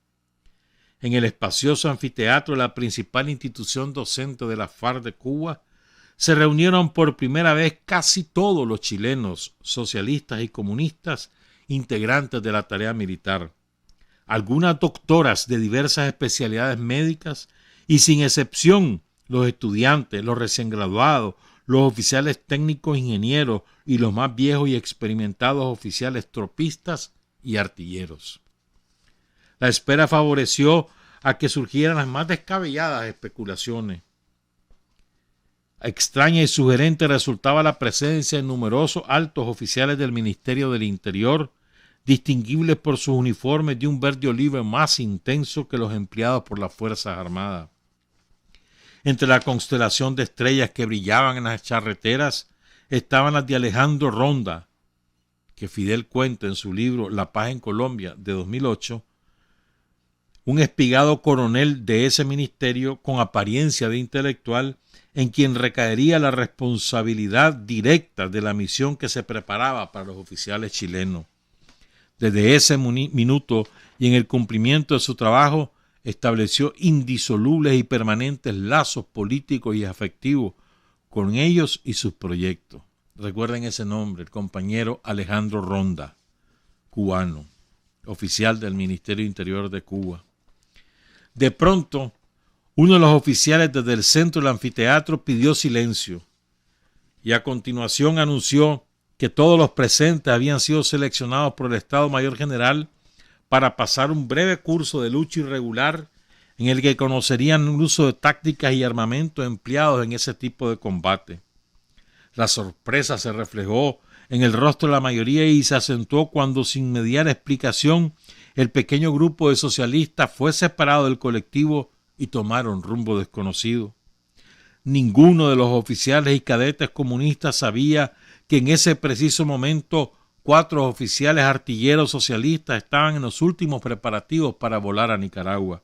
En el espacioso anfiteatro de la principal institución docente de la FARC de Cuba, se reunieron por primera vez casi todos los chilenos, socialistas y comunistas, integrantes de la tarea militar. Algunas doctoras de diversas especialidades médicas y, sin excepción, los estudiantes, los recién graduados, los oficiales técnicos ingenieros y los más viejos y experimentados oficiales tropistas y artilleros. La espera favoreció a que surgieran las más descabelladas especulaciones. Extraña y sugerente resultaba la presencia de numerosos altos oficiales del Ministerio del Interior, distinguibles por sus uniformes de un verde oliva más intenso que los empleados por las Fuerzas Armadas. Entre la constelación de estrellas que brillaban en las charreteras estaban las de Alejandro Ronda, que Fidel cuenta en su libro La Paz en Colombia de 2008, un espigado coronel de ese ministerio con apariencia de intelectual, en quien recaería la responsabilidad directa de la misión que se preparaba para los oficiales chilenos. Desde ese minuto y en el cumplimiento de su trabajo, estableció indisolubles y permanentes lazos políticos y afectivos con ellos y sus proyectos. Recuerden ese nombre, el compañero Alejandro Ronda, cubano, oficial del Ministerio Interior de Cuba. De pronto, uno de los oficiales desde el centro del anfiteatro pidió silencio y a continuación anunció que todos los presentes habían sido seleccionados por el Estado Mayor General para pasar un breve curso de lucha irregular en el que conocerían el uso de tácticas y armamentos empleados en ese tipo de combate. La sorpresa se reflejó en el rostro de la mayoría y se acentuó cuando, sin mediar explicación, el pequeño grupo de socialistas fue separado del colectivo y tomaron rumbo desconocido. Ninguno de los oficiales y cadetes comunistas sabía que en ese preciso momento 4 oficiales artilleros socialistas estaban en los últimos preparativos para volar a Nicaragua.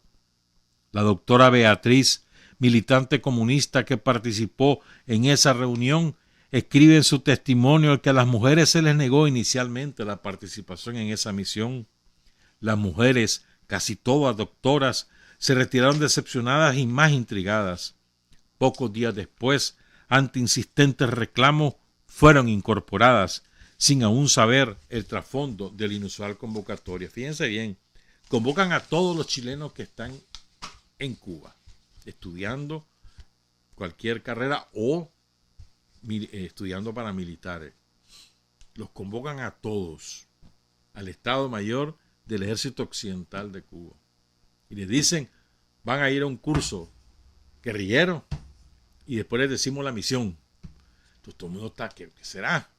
La doctora Beatriz, militante comunista que participó en esa reunión, escribe en su testimonio que a las mujeres se les negó inicialmente la participación en esa misión. Las mujeres, casi todas doctoras, se retiraron decepcionadas y más intrigadas. Pocos días después, ante insistentes reclamos, fueron incorporadas, sin aún saber el trasfondo de la inusual convocatoria. Fíjense bien, convocan a todos los chilenos que están en Cuba, estudiando cualquier carrera o estudiando para militares. Los convocan a todos, al Estado Mayor del Ejército Occidental de Cuba. Y les dicen, van a ir a un curso guerrillero y después les decimos la misión. Entonces todo el mundo está, ¿qué será?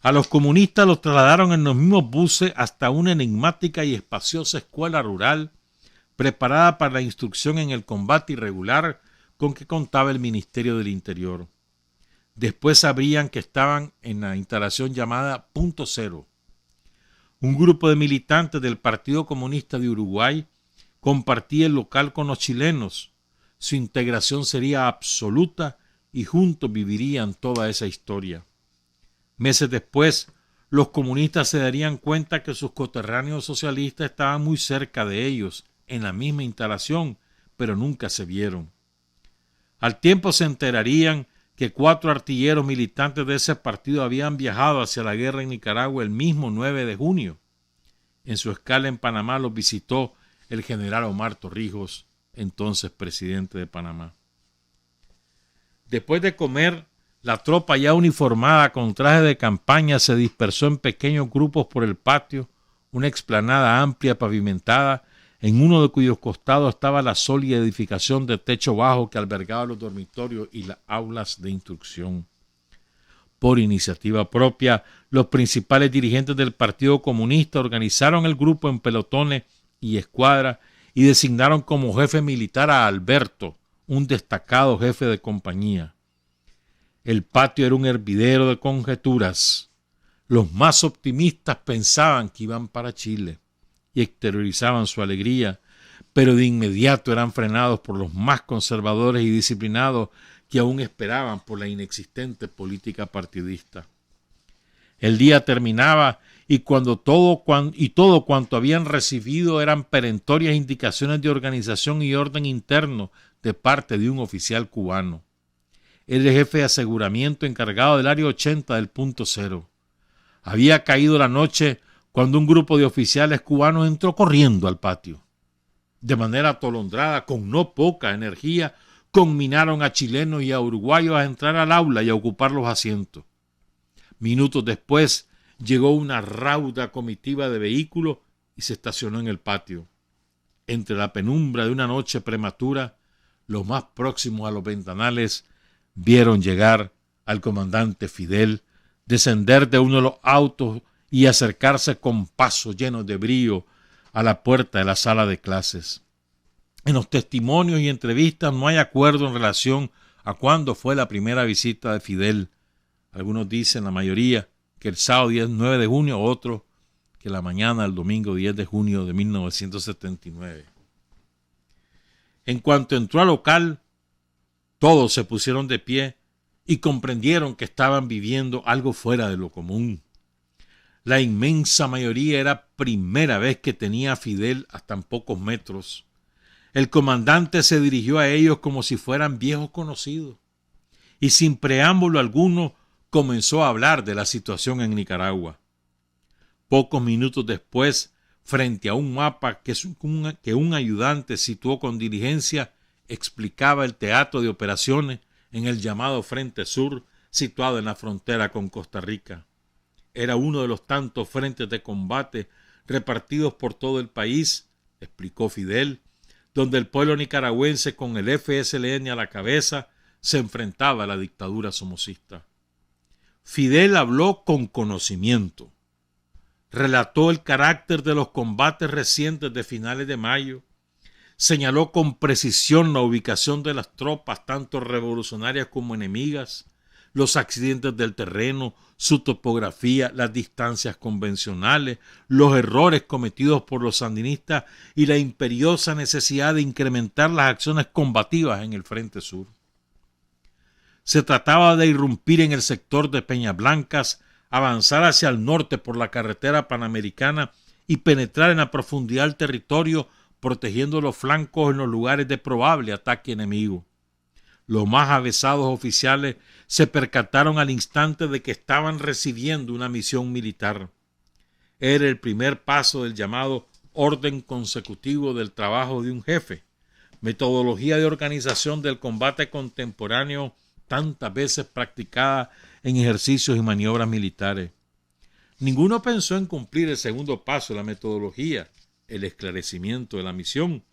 A los comunistas los trasladaron en los mismos buses hasta una enigmática y espaciosa escuela rural preparada para la instrucción en el combate irregular con que contaba el Ministerio del Interior. Después sabrían que estaban en la instalación llamada Punto Cero. Un grupo de militantes del Partido Comunista de Uruguay compartía el local con los chilenos. Su integración sería absoluta y juntos vivirían toda esa historia. Meses después, los comunistas se darían cuenta que sus coterráneos socialistas estaban muy cerca de ellos, en la misma instalación, pero nunca se vieron. Al tiempo se enterarían que 4 artilleros militantes de ese partido habían viajado hacia la guerra en Nicaragua el mismo 9 de junio. En su escala en Panamá los visitó el general Omar Torrijos, entonces presidente de Panamá. Después de comer, la tropa ya uniformada con traje de campaña se dispersó en pequeños grupos por el patio, una explanada amplia pavimentada, en uno de cuyos costados estaba la sólida edificación de techo bajo que albergaba los dormitorios y las aulas de instrucción. Por iniciativa propia, los principales dirigentes del Partido Comunista organizaron el grupo en pelotones y escuadra y designaron como jefe militar a Alberto, un destacado jefe de compañía. El patio era un hervidero de conjeturas. Los más optimistas pensaban que iban para Chile y exteriorizaban su alegría, pero de inmediato eran frenados por los más conservadores y disciplinados que aún esperaban por la inexistente política partidista. El día terminaba y todo cuanto habían recibido eran perentorias indicaciones de organización y orden interno de parte de un oficial cubano. Era el jefe de aseguramiento encargado del área 80 del punto cero. Había caído la noche cuando un grupo de oficiales cubanos entró corriendo al patio. De manera atolondrada, con no poca energía, conminaron a chilenos y a uruguayos a entrar al aula y a ocupar los asientos. Minutos después llegó una rauda comitiva de vehículos y se estacionó en el patio. Entre la penumbra de una noche prematura, los más próximos a los ventanales vieron llegar al comandante Fidel, descender de uno de los autos y acercarse con pasos llenos de brío a la puerta de la sala de clases. En los testimonios y entrevistas no hay acuerdo en relación a cuándo fue la primera visita de Fidel. Algunos dicen, la mayoría, que el sábado 9 de junio, otros que la mañana del domingo 10 de junio de 1979. En cuanto entró al local, todos se pusieron de pie y comprendieron que estaban viviendo algo fuera de lo común. La inmensa mayoría era primera vez que tenía a Fidel a tan pocos metros. El comandante se dirigió a ellos como si fueran viejos conocidos y sin preámbulo alguno comenzó a hablar de la situación en Nicaragua. Pocos minutos después, frente a un mapa que un ayudante situó con diligencia, explicaba el teatro de operaciones en el llamado Frente Sur, situado en la frontera con Costa Rica. Era uno de los tantos frentes de combate repartidos por todo el país, explicó Fidel, donde el pueblo nicaragüense con el FSLN a la cabeza se enfrentaba a la dictadura somocista. Fidel habló con conocimiento. Relató el carácter de los combates recientes de finales de mayo. Señaló con precisión la ubicación de las tropas, tanto revolucionarias como enemigas, los accidentes del terreno, su topografía, las distancias convencionales, los errores cometidos por los sandinistas y la imperiosa necesidad de incrementar las acciones combativas en el Frente Sur. Se trataba de irrumpir en el sector de Peñas Blancas, avanzar hacia el norte por la carretera panamericana y penetrar en la profundidad del territorio, protegiendo los flancos en los lugares de probable ataque enemigo. Los más avesados oficiales se percataron al instante de que estaban recibiendo una misión militar. Era el primer paso del llamado orden consecutivo del trabajo de un jefe, metodología de organización del combate contemporáneo tantas veces practicada en ejercicios y maniobras militares. Ninguno pensó en cumplir el segundo paso de la metodología, el esclarecimiento de la misión,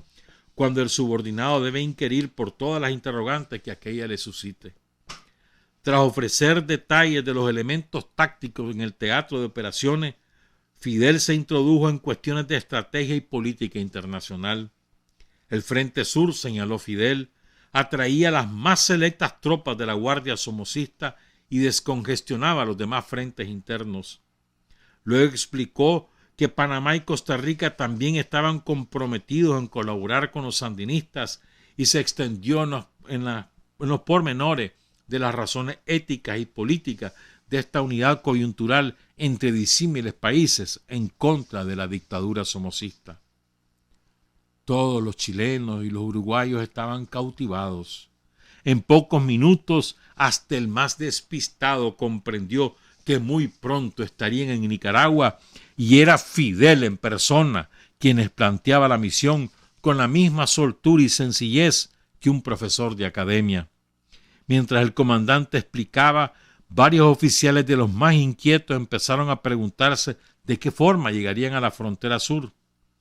cuando el subordinado debe inquirir por todas las interrogantes que aquella le suscite. Tras ofrecer detalles de los elementos tácticos en el teatro de operaciones, Fidel se introdujo en cuestiones de estrategia y política internacional. El Frente Sur, señaló Fidel, atraía a las más selectas tropas de la Guardia Somocista y descongestionaba los demás frentes internos. Luego explicó que Panamá y Costa Rica también estaban comprometidos en colaborar con los sandinistas y se extendió en los pormenores de las razones éticas y políticas de esta unidad coyuntural entre disímiles países en contra de la dictadura somocista. Todos los chilenos y los uruguayos estaban cautivados. En pocos minutos, hasta el más despistado comprendió que muy pronto estarían en Nicaragua y era Fidel en persona quien les planteaba la misión con la misma soltura y sencillez que un profesor de academia. Mientras el comandante explicaba, varios oficiales de los más inquietos empezaron a preguntarse de qué forma llegarían a la frontera sur.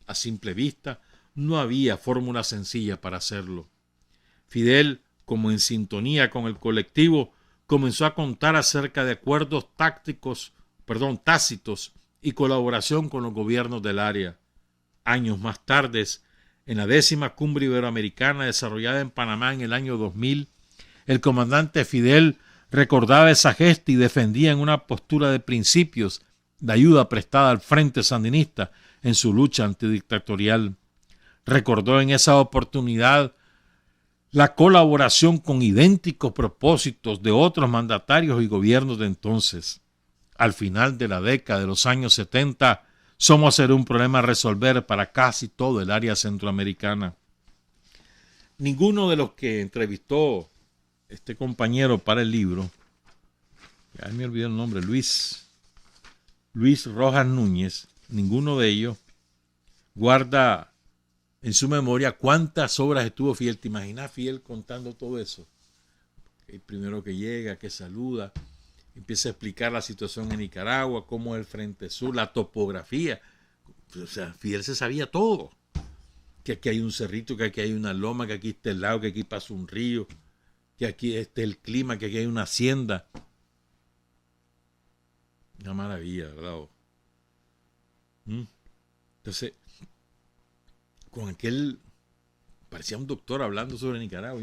A simple vista, no había fórmula sencilla para hacerlo. Fidel, como en sintonía con el colectivo, comenzó a contar acerca de acuerdos tácitos y colaboración con los gobiernos del área. Años más tarde, en la 10ª Cumbre Iberoamericana desarrollada en Panamá en el año 2000, el comandante Fidel recordaba esa gesta y defendía en una postura de principios la ayuda prestada al Frente Sandinista en su lucha antidictatorial. Recordó en esa oportunidad la colaboración con idénticos propósitos de otros mandatarios y gobiernos de entonces. Al final de la década de los años 70, somos ser un problema a resolver para casi todo el área centroamericana. Ninguno de los que entrevistó este compañero para el libro, ya me olvidé el nombre, Luis Rojas Núñez, ninguno de ellos guarda en su memoria cuántas obras estuvo Fidel. ¿Te imaginas Fidel contando todo eso? El primero que llega, que saluda, empieza a explicar la situación en Nicaragua, cómo es el Frente Sur, la topografía. O sea, Fidel se sabía todo. Que aquí hay un cerrito, que aquí hay una loma, que aquí está el lago, que aquí pasa un río, que aquí está el clima, que aquí hay una hacienda. Una maravilla, ¿verdad? Entonces, con aquel, parecía un doctor hablando sobre Nicaragua,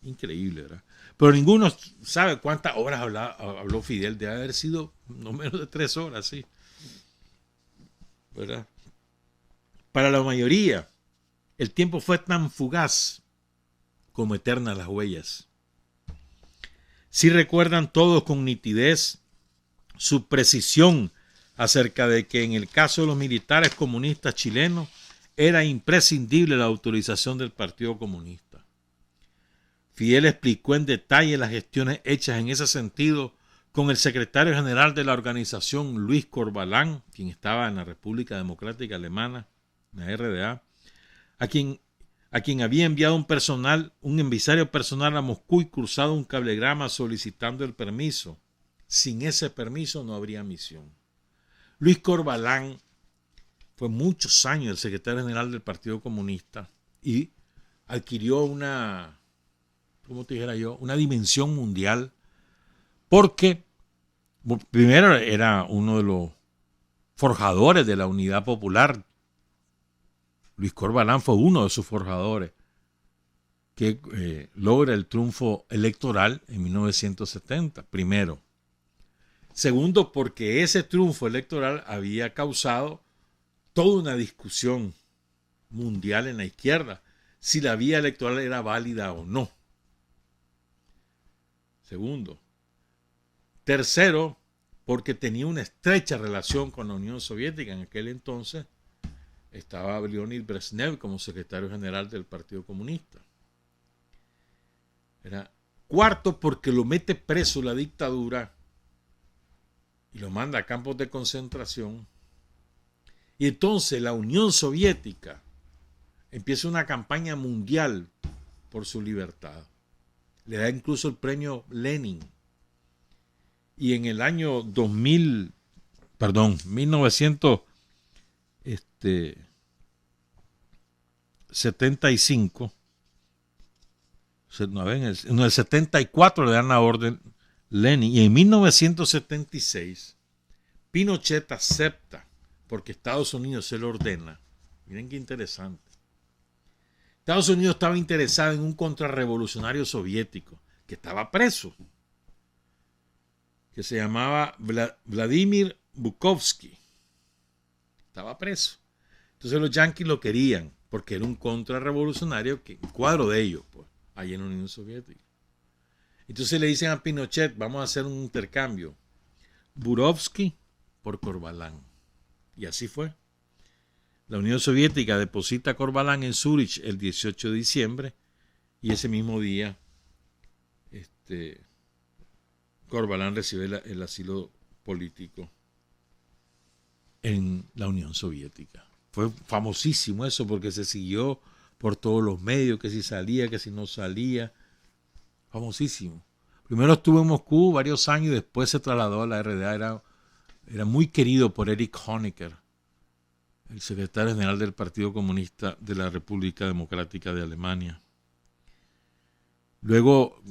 increíble, ¿verdad? Pero ninguno sabe cuántas horas habló Fidel. Debe haber sido no menos de 3 horas, sí, ¿verdad? Para la mayoría, el tiempo fue tan fugaz como eternas las huellas. Sí recuerdan todos con nitidez su precisión acerca de que en el caso de los militares comunistas chilenos era imprescindible la autorización del Partido Comunista. Fidel explicó en detalle las gestiones hechas en ese sentido con el secretario general de la organización, Luis Corbalán, quien estaba en la República Democrática Alemana, la RDA, a quien había enviado un emisario personal a Moscú y cruzado un cablegrama solicitando el permiso. Sin ese permiso no habría misión. Luis Corbalán fue muchos años el secretario general del Partido Comunista y adquirió una dimensión mundial porque primero era uno de los forjadores de la Unidad Popular. Luis Corbalán fue uno de sus forjadores que logra el triunfo electoral en 1970, primero. Segundo, porque ese triunfo electoral había causado toda una discusión mundial en la izquierda, si la vía electoral era válida o no. Segundo. Tercero, porque tenía una estrecha relación con la Unión Soviética. En aquel entonces estaba Leonid Brezhnev como secretario general del Partido Comunista. Cuarto, porque lo mete preso la dictadura y lo manda a campos de concentración. Y entonces la Unión Soviética empieza una campaña mundial por su libertad. Le da incluso el premio Lenin. Y en el año 1975, en el 74 le dan la orden Lenin, y en 1976 Pinochet acepta, porque Estados Unidos se lo ordena. Miren qué interesante. Estados Unidos estaba interesado en un contrarrevolucionario soviético que estaba preso, que se llamaba Vladimir Bukovsky. Estaba preso. Entonces los yanquis lo querían porque era un contrarrevolucionario, un cuadro de ellos, pues, allá en la Unión Soviética. Entonces le dicen a Pinochet, vamos a hacer un intercambio. Bukovsky por Corbalán. Y así fue. La Unión Soviética deposita a Corbalán en Zúrich el 18 de diciembre y ese mismo día Corbalán recibe el asilo político en la Unión Soviética. Fue famosísimo eso porque se siguió por todos los medios, que si salía, que si no salía. Famosísimo. Primero estuvo en Moscú varios años y después se trasladó a la RDA. Era muy querido por Erich Honecker, el secretario general del Partido Comunista de la República Democrática de Alemania. Luego,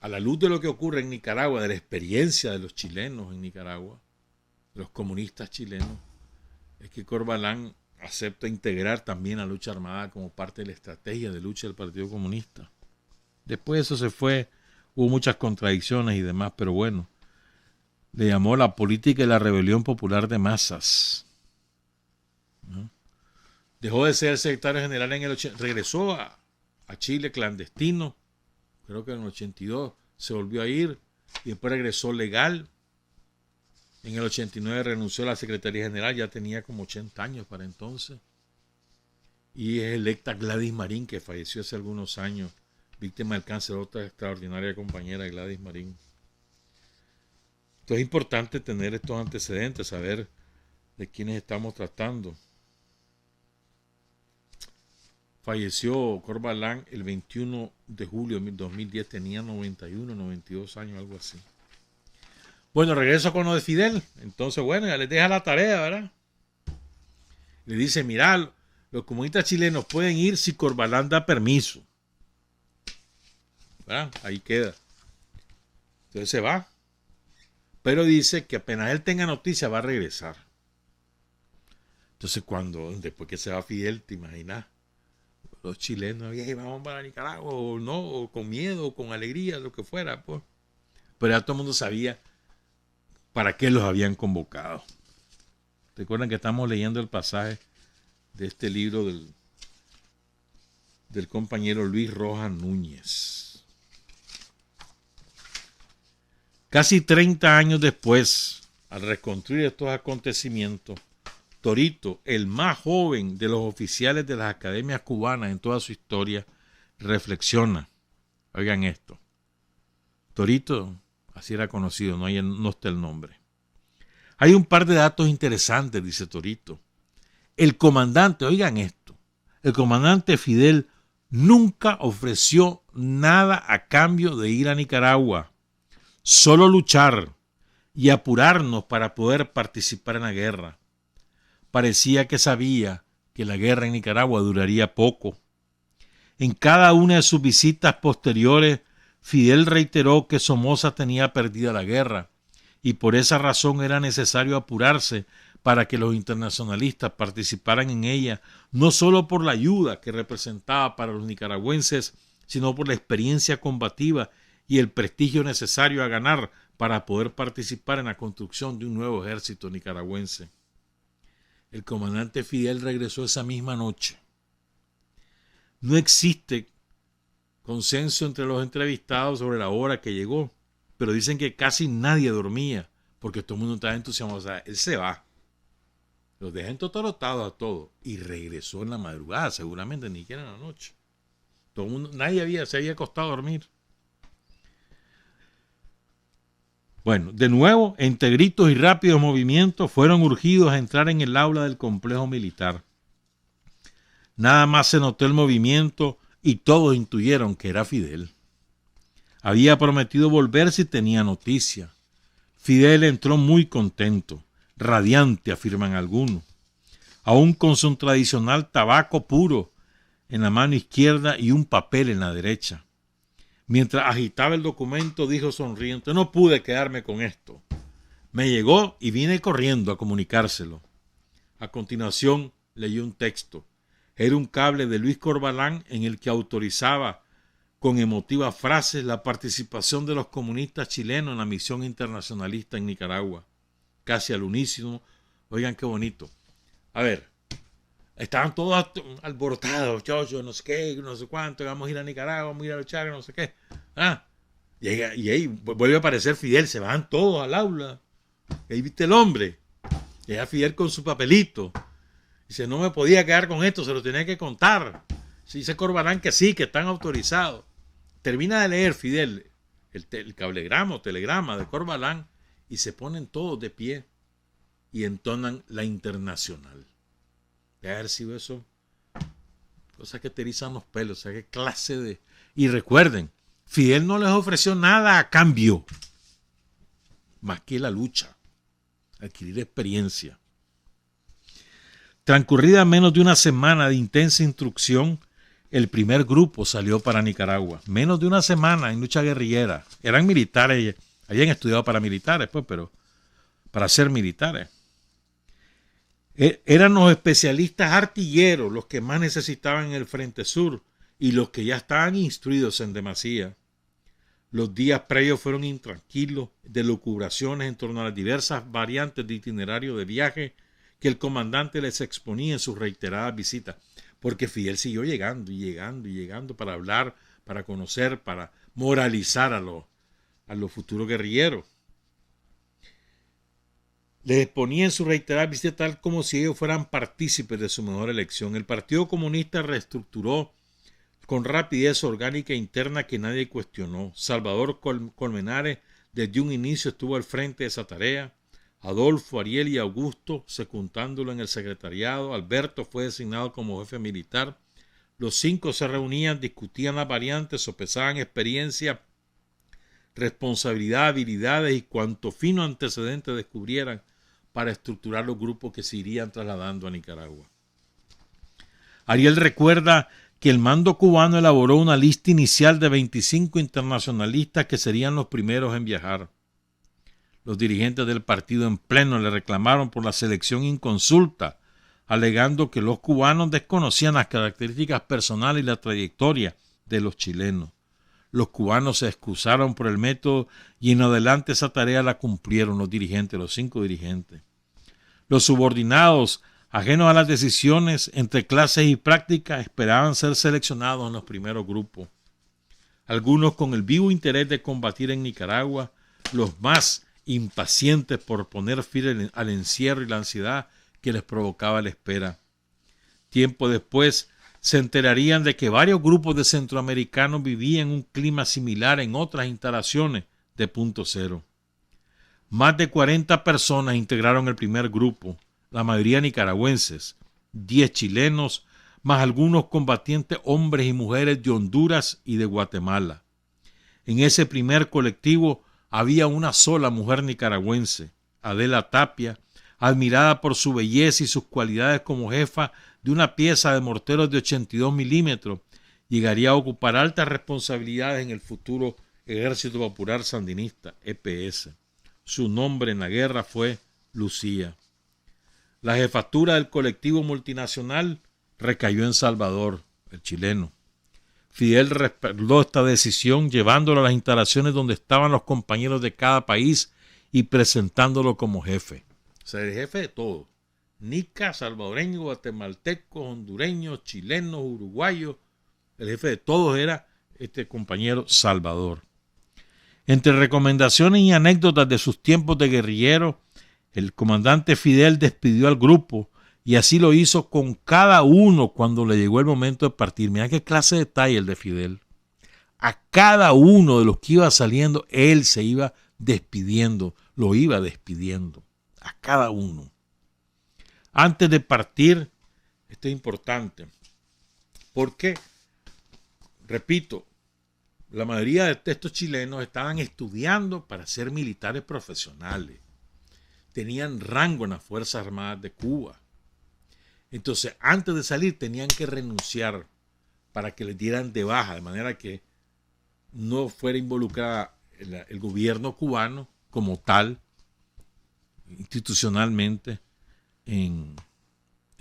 a la luz de lo que ocurre en Nicaragua, de la experiencia de los chilenos en Nicaragua, de los comunistas chilenos, es que Corbalán acepta integrar también la lucha armada como parte de la estrategia de lucha del Partido Comunista. Después eso se fue, hubo muchas contradicciones y demás, pero bueno, le llamó la política de la rebelión popular de masas. ¿No? Dejó de ser secretario general en el 80, regresó a Chile clandestino, creo que en el 82 se volvió a ir y después regresó legal. En el 89 renunció a la Secretaría General, ya tenía como 80 años para entonces. Y es electa Gladys Marín, que falleció hace algunos años, víctima del cáncer, otra extraordinaria compañera, Gladys Marín. Entonces es importante tener estos antecedentes, saber de quiénes estamos tratando. Falleció Corbalán el 21 de julio de 2010, tenía 91, 92 años, algo así. Bueno, regreso con lo de Fidel. Entonces, bueno, ya les deja la tarea, ¿verdad? Le dice, mirá, los comunistas chilenos pueden ir si Corbalán da permiso. ¿Verdad? Ahí queda. Entonces se va. Pero dice que apenas él tenga noticia va a regresar. Entonces después que se va Fidel, te imaginas, los chilenos, vamos para Nicaragua, o no, o con miedo, o con alegría, lo que fuera, pues. Pero ya todo el mundo sabía para qué los habían convocado. Recuerden que estamos leyendo el pasaje de este libro del compañero Luis Rojas Núñez. Casi 30 años después, al reconstruir estos acontecimientos, Torito, el más joven de los oficiales de las academias cubanas en toda su historia, reflexiona. Oigan esto. Torito, así era conocido, no está el nombre. Hay un par de datos interesantes, dice Torito. El comandante, oigan esto, el comandante Fidel nunca ofreció nada a cambio de ir a Nicaragua, solo luchar y apurarnos para poder participar en la guerra. Parecía que sabía que la guerra en Nicaragua duraría poco. En cada una de sus visitas posteriores, Fidel reiteró que Somoza tenía perdida la guerra y por esa razón era necesario apurarse para que los internacionalistas participaran en ella, no solo por la ayuda que representaba para los nicaragüenses, sino por la experiencia combativa y el prestigio necesario a ganar para poder participar en la construcción de un nuevo ejército nicaragüense. El comandante Fidel regresó esa misma noche. No existe consenso entre los entrevistados sobre la hora que llegó, pero dicen que casi nadie dormía porque todo el mundo estaba entusiasmado. O sea, él se va, los deja entotorotados a todos y regresó en la madrugada, seguramente ni siquiera en la noche. Todo el mundo, nadie se había acostado a dormir. Bueno, de nuevo, entre gritos y rápidos movimientos, fueron urgidos a entrar en el aula del complejo militar. Nada más se notó el movimiento y todos intuyeron que era Fidel. Había prometido volver si tenía noticia. Fidel entró muy contento, radiante, afirman algunos, aún con su tradicional tabaco puro en la mano izquierda y un papel en la derecha. Mientras agitaba el documento, dijo sonriente, no pude quedarme con esto. Me llegó y vine corriendo a comunicárselo. A continuación, leyó un texto. Era un cable de Luis Corbalán en el que autorizaba con emotivas frases la participación de los comunistas chilenos en la misión internacionalista en Nicaragua. Casi al unísono. Oigan qué bonito. A ver, estaban todos alborotados, chochos, no sé qué, no sé cuánto, vamos a ir a Nicaragua, vamos a ir a luchar, no sé qué. Y ahí vuelve a aparecer Fidel, se van todos al aula. Y ahí viste el hombre. Llega Fidel con su papelito. Dice, no me podía quedar con esto, se lo tenía que contar. Dice Corbalán que sí, que están autorizados. Termina de leer Fidel el cablegrama o telegrama de Corbalán y se ponen todos de pie y entonan la Internacional. De haber sido eso, cosas que te erizan los pelos, o sea, qué clase de... Y recuerden, Fidel no les ofreció nada a cambio, más que la lucha, adquirir experiencia. Transcurrida menos de una semana de intensa instrucción, el primer grupo salió para Nicaragua. Menos de una semana en lucha guerrillera. Eran militares, habían estudiado para militares, pues, pero para ser militares. Eran los especialistas artilleros los que más necesitaban en el Frente Sur y los que ya estaban instruidos en demasía. Los días previos fueron intranquilos, de lucubraciones en torno a las diversas variantes de itinerario de viaje que el comandante les exponía en sus reiteradas visitas, porque Fidel siguió llegando y llegando y llegando para hablar, para conocer, para moralizar a los futuros guerrilleros. Les exponía en su reiterada visita tal como si ellos fueran partícipes de su mejor elección. El Partido Comunista reestructuró con rapidez orgánica interna que nadie cuestionó. Salvador Colmenares desde un inicio estuvo al frente de esa tarea. Adolfo, Ariel y Augusto secundándolo en el secretariado. Alberto fue designado como jefe militar. Los 5 se reunían, discutían las variantes, sopesaban experiencia, responsabilidad, habilidades y cuanto fino antecedente descubrieran para estructurar los grupos que se irían trasladando a Nicaragua. Ariel recuerda que el mando cubano elaboró una lista inicial de 25 internacionalistas que serían los primeros en viajar. Los dirigentes del partido en pleno le reclamaron por la selección inconsulta, alegando que los cubanos desconocían las características personales y la trayectoria de los chilenos. Los cubanos se excusaron por el método y en adelante esa tarea la cumplieron los dirigentes, los 5 dirigentes. Los subordinados, ajenos a las decisiones entre clases y prácticas, esperaban ser seleccionados en los primeros grupos. Algunos con el vivo interés de combatir en Nicaragua, los más impacientes por poner fin al encierro y la ansiedad que les provocaba la espera. Tiempo después, se enterarían de que varios grupos de centroamericanos vivían un clima similar en otras instalaciones de Punto Cero. Más de 40 personas integraron el primer grupo, la mayoría nicaragüenses, 10 chilenos, más algunos combatientes hombres y mujeres de Honduras y de Guatemala. En ese primer colectivo había una sola mujer nicaragüense, Adela Tapia, admirada por su belleza y sus cualidades como jefa de una pieza de morteros de 82 milímetros, llegaría a ocupar altas responsabilidades en el futuro Ejército Popular Sandinista, EPS. Su nombre en la guerra fue Lucía. La jefatura del colectivo multinacional recayó en Salvador, el chileno. Fidel respaldó esta decisión llevándolo a las instalaciones donde estaban los compañeros de cada país y presentándolo como jefe. O sea, el jefe de todo. Nica, salvadoreños, guatemaltecos, hondureños, chilenos, uruguayos. El jefe de todos era este compañero Salvador. Entre recomendaciones y anécdotas de sus tiempos de guerrillero, el comandante Fidel despidió al grupo y así lo hizo con cada uno cuando le llegó el momento de partir. Mira qué clase de detalle el de Fidel. A cada uno de los que iba saliendo, él se iba despidiendo, lo iba despidiendo. A cada uno. Antes de partir, esto es importante, porque, repito, la mayoría de estos chilenos estaban estudiando para ser militares profesionales. Tenían rango en las Fuerzas Armadas de Cuba. Entonces, antes de salir tenían que renunciar para que les dieran de baja, de manera que no fuera involucrada el gobierno cubano como tal, institucionalmente, en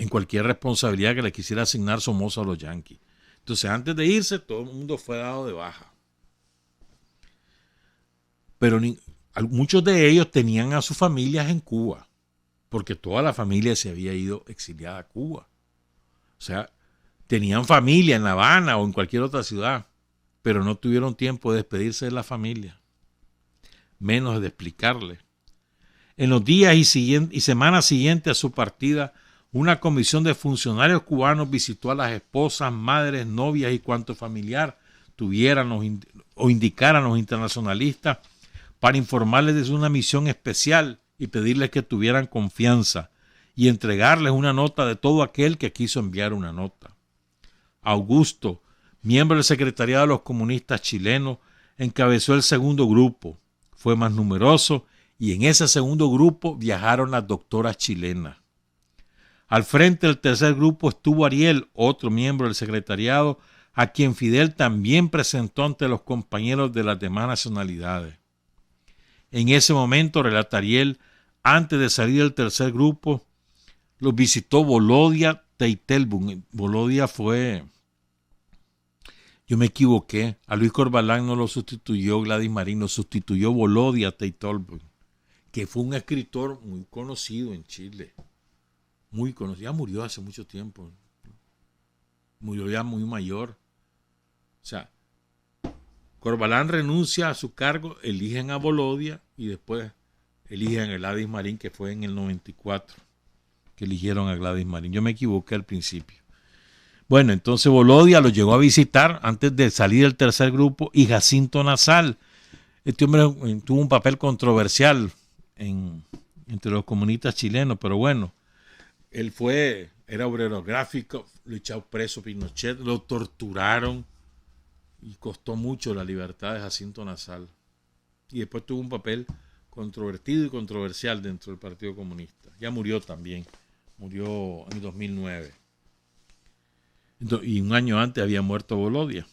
cualquier responsabilidad que le quisiera asignar Somoza a los yanquis. Entonces, antes de irse, todo el mundo fue dado de baja. Pero muchos de ellos tenían a sus familias en Cuba, porque toda la familia se había ido exiliada a Cuba. O sea, tenían familia en La Habana o en cualquier otra ciudad, pero no tuvieron tiempo de despedirse de la familia, menos de explicarle. En los días y semanas siguientes a su partida, una comisión de funcionarios cubanos visitó a las esposas, madres, novias y cuanto familiar tuvieran o indicaran los internacionalistas para informarles de una misión especial y pedirles que tuvieran confianza y entregarles una nota de todo aquel que quiso enviar una nota. Augusto, miembro del secretariado de los comunistas chilenos, encabezó el segundo grupo. Fue más numeroso y en ese segundo grupo viajaron las doctoras chilenas. Al frente del tercer grupo estuvo Ariel, otro miembro del secretariado, a quien Fidel también presentó ante los compañeros de las demás nacionalidades. En ese momento, relata Ariel, antes de salir del tercer grupo, los visitó Volodya Teitelbún. Volodya fue... Yo me equivoqué. A Luis Corbalán no lo sustituyó Gladys Marín, lo sustituyó Volodya Teitelbún, que fue un escritor muy conocido en Chile. Muy conocido. Ya murió hace mucho tiempo. Murió ya muy mayor. O sea, Corbalán renuncia a su cargo, eligen a Volodya y después eligen a Gladys Marín, que fue en el 94 que eligieron a Gladys Marín. Yo me equivoqué al principio. Bueno, entonces Volodya lo llegó a visitar antes de salir del tercer grupo, y Jacinto Nazal. Este hombre tuvo un papel controversial entre los comunistas chilenos, pero bueno, él era obrero gráfico, lo echaron preso Pinochet, lo torturaron y costó mucho la libertad de Jacinto Nazal. Y después tuvo un papel controvertido y controversial dentro del Partido Comunista. Ya murió también, murió en 2009. Y un año antes había muerto Volodya.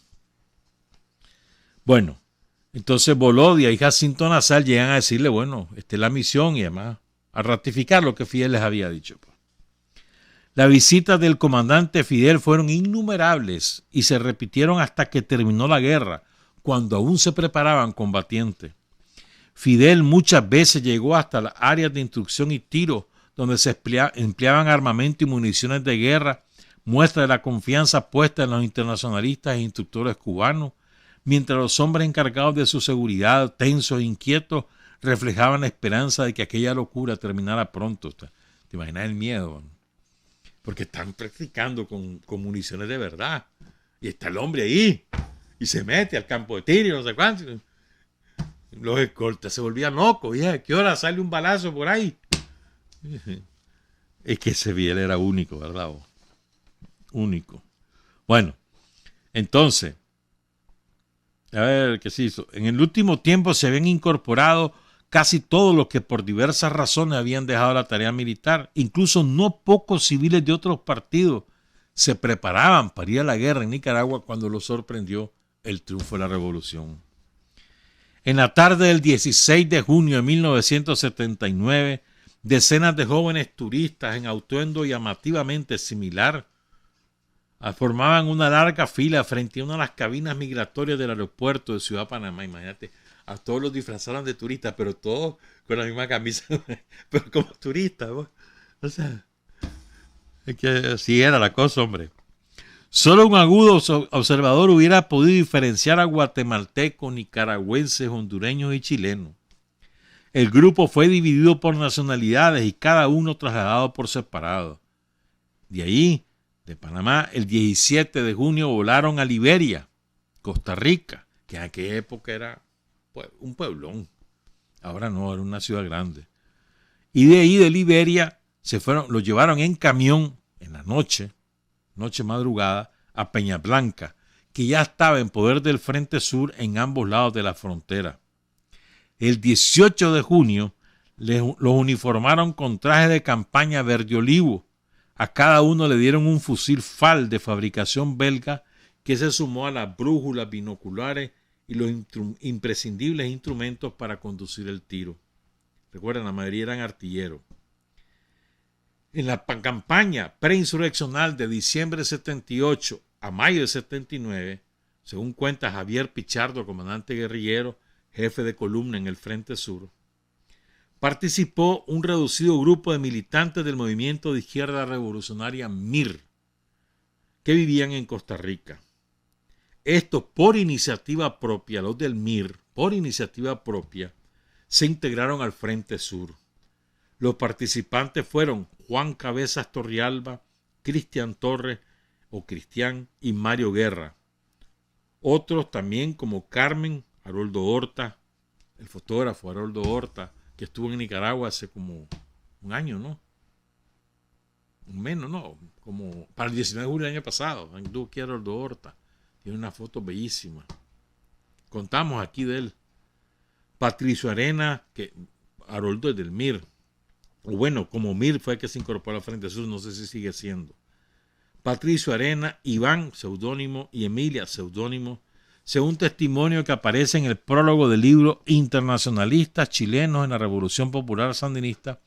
Bueno, entonces Volodya y Jacinto Nazal llegan a decirle, bueno, esta es la misión, y además a ratificar lo que Fidel les había dicho. Las visitas del comandante Fidel fueron innumerables y se repitieron hasta que terminó la guerra, cuando aún se preparaban combatientes. Fidel muchas veces llegó hasta las áreas de instrucción y tiro, donde se empleaban armamento y municiones de guerra, muestra de la confianza puesta en los internacionalistas e instructores cubanos, mientras los hombres encargados de su seguridad, tensos e inquietos, reflejaban la esperanza de que aquella locura terminara pronto. ¿Te imaginas el miedo? Porque están practicando con municiones de verdad. Y está el hombre ahí, y se mete al campo de tiro, no sé cuánto. Los escoltas se volvían locos. ¿A qué hora sale un balazo por ahí? Es que ese Fidel era único, ¿verdad? Único. Bueno, entonces, a ver qué se hizo. En el último tiempo se habían incorporado casi todos los que por diversas razones habían dejado la tarea militar. Incluso no pocos civiles de otros partidos se preparaban para ir a la guerra en Nicaragua cuando los sorprendió el triunfo de la revolución. En la tarde del 16 de junio de 1979, decenas de jóvenes turistas en atuendo llamativamente similar formaban una larga fila frente a una de las cabinas migratorias del aeropuerto de Ciudad Panamá. Imagínate, a todos los disfrazaron de turistas, pero todos con la misma camisa, pero como turistas. O sea, es que así era la cosa, hombre. Solo un agudo observador hubiera podido diferenciar a guatemaltecos, nicaragüenses, hondureños y chilenos. El grupo fue dividido por nacionalidades y cada uno trasladado por separado. De ahí, de Panamá, el 17 de junio volaron a Liberia, Costa Rica, que en aquella época era un pueblón. Ahora no, era una ciudad grande. Y de ahí, de Liberia, los llevaron en camión en la noche madrugada, a Peña Blanca, que ya estaba en poder del Frente Sur en ambos lados de la frontera. El 18 de junio los uniformaron con traje de campaña verde olivo. A cada uno le dieron un fusil FAL de fabricación belga que se sumó a las brújulas binoculares y los imprescindibles instrumentos para conducir el tiro. Recuerden, la mayoría eran artilleros. En la campaña preinsurreccional de diciembre de 78 a mayo de 79, según cuenta Javier Pichardo, comandante guerrillero, jefe de columna en el Frente Sur, participó un reducido grupo de militantes del movimiento de izquierda revolucionaria MIR, que vivían en Costa Rica. Estos, por iniciativa propia, los del MIR, por iniciativa propia, se integraron al Frente Sur. Los participantes fueron Juan Cabezas Torrealba, Cristian Torres y Mario Guerra. Otros también como Carmen Haroldo Horta, el fotógrafo Haroldo Horta, que estuvo en Nicaragua hace como un año, ¿no? Menos, ¿no? Como para el 19 de julio del año pasado. Anduvo aquí Haroldo Horta. Tiene una foto bellísima. Contamos aquí de él. Patricio Arena, que Haroldo es del MIR. O bueno, como MIR fue el que se incorporó al Frente Sur, no sé si sigue siendo. Patricio Arena, Iván, seudónimo, y Emilia, seudónimo, según testimonio que aparece en el prólogo del libro Internacionalistas chilenos en la Revolución Popular Sandinista,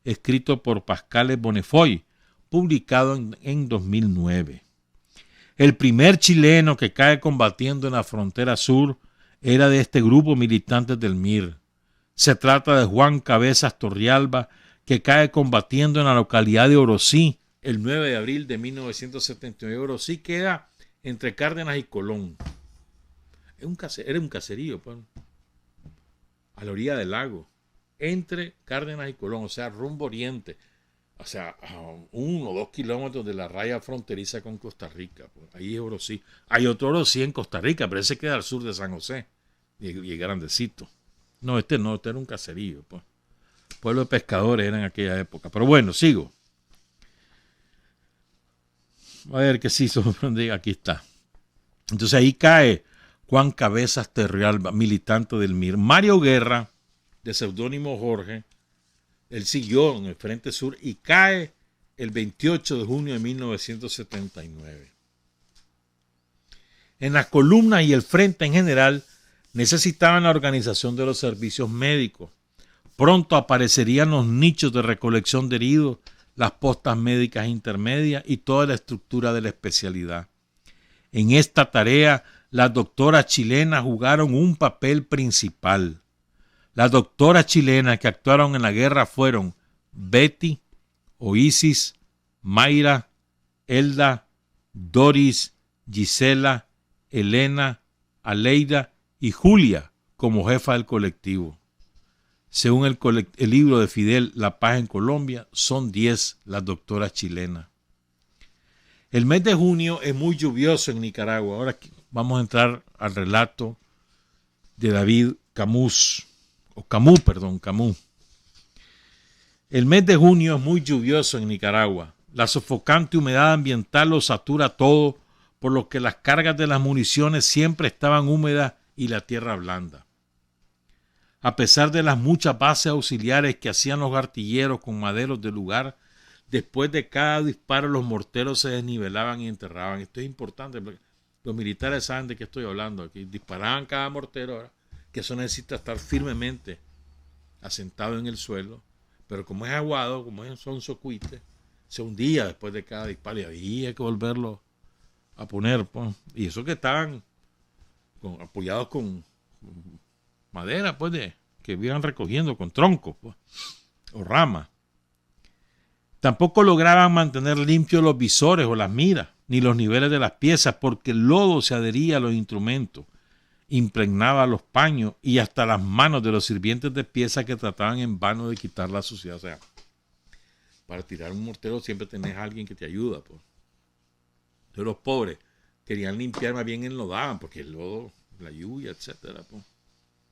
escrito por Pascal Bonnefoy, publicado en 2009. El primer chileno que cae combatiendo en la frontera sur era de este grupo militante del MIR. Se trata de Juan Cabezas Torrealba, que cae combatiendo en la localidad de Orocí el 9 de abril de 1979. Orocí queda entre Cárdenas y Colón. Era un caserío, pues, a la orilla del lago, entre Cárdenas y Colón, o sea, rumbo oriente. O sea, a 1 o 2 kilómetros de la raya fronteriza con Costa Rica. Pues, ahí es Orocí. Hay otro Orocí en Costa Rica, pero ese queda al sur de San José. Y grandecito. No, este era un caserío. Pues. Pueblo de pescadores era en aquella época. Pero bueno, sigo. A ver qué se hizo. Aquí está. Entonces ahí cae Juan Cabezas Torrealba, militante del MIR. Mario Guerra, de seudónimo Jorge, él siguió en el Frente Sur y cae el 28 de junio de 1979. En las columnas y el frente en general necesitaban la organización de los servicios médicos. Pronto aparecerían los nichos de recolección de heridos, las postas médicas intermedias y toda la estructura de la especialidad. En esta tarea, las doctoras chilenas jugaron un papel principal. Las doctoras chilenas que actuaron en la guerra fueron Betty, Oisis, Mayra, Elda, Doris, Gisela, Elena, Aleida y Julia como jefa del colectivo. Según el libro de Fidel La Paz en Colombia, son 10 las doctoras chilenas. El mes de junio es muy lluvioso en Nicaragua. Ahora vamos a entrar al relato de David Camus. El mes de junio es muy lluvioso en Nicaragua. La sofocante humedad ambiental lo satura todo, por lo que las cargas de las municiones siempre estaban húmedas y la tierra blanda. A pesar de las muchas bases auxiliares que hacían los artilleros con maderos del lugar, después de cada disparo los morteros se desnivelaban y enterraban. Esto es importante porque los militares saben de qué estoy hablando aquí. Disparaban cada mortero, ¿verdad? Que eso necesita estar firmemente asentado en el suelo, pero como es aguado, como son socuites, se hundía después de cada disparo y había que volverlo a poner, pues. Y eso que estaban apoyados con madera, pues, que iban recogiendo con troncos, pues, o ramas. Tampoco lograban mantener limpios los visores o las miras, ni los niveles de las piezas, porque el lodo se adhería a los instrumentos, impregnaba los paños y hasta las manos de los sirvientes de pieza que trataban en vano de quitar la suciedad. O sea, para tirar un mortero siempre tenés a alguien que te ayuda, pues. Entonces los pobres querían limpiar, más bien enlodaban, porque el lodo, la lluvia, etcétera, pues.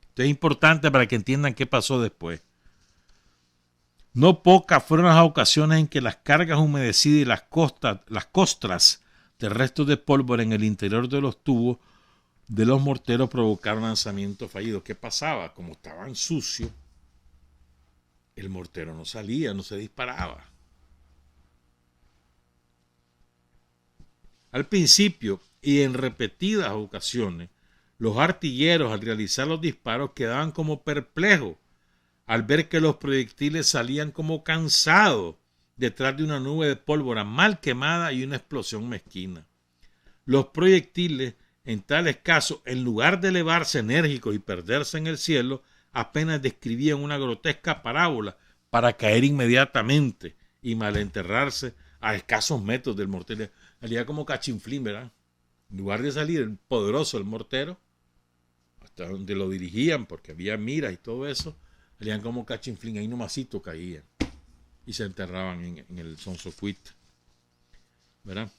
Esto es importante para que entiendan qué pasó después. No pocas fueron las ocasiones en que las cargas humedecidas y las costras de restos de pólvora en el interior de los tubos de los morteros provocaron lanzamientos fallidos. ¿Qué pasaba? Como estaban sucios, el mortero no salía, no se disparaba. Al principio y en repetidas ocasiones, los artilleros al realizar los disparos quedaban como perplejos al ver que los proyectiles salían como cansados detrás de una nube de pólvora mal quemada y una explosión mezquina. Los proyectiles, en tales casos, en lugar de elevarse enérgicos y perderse en el cielo, apenas describían una grotesca parábola para caer inmediatamente y malenterrarse a escasos metros del mortero. Salía como cachinflín, ¿verdad? En lugar de salir el poderoso el mortero, hasta donde lo dirigían, porque había miras y todo eso, salían como cachinflín, ahí nomasito caían y se enterraban en el sonsocuit, ¿verdad?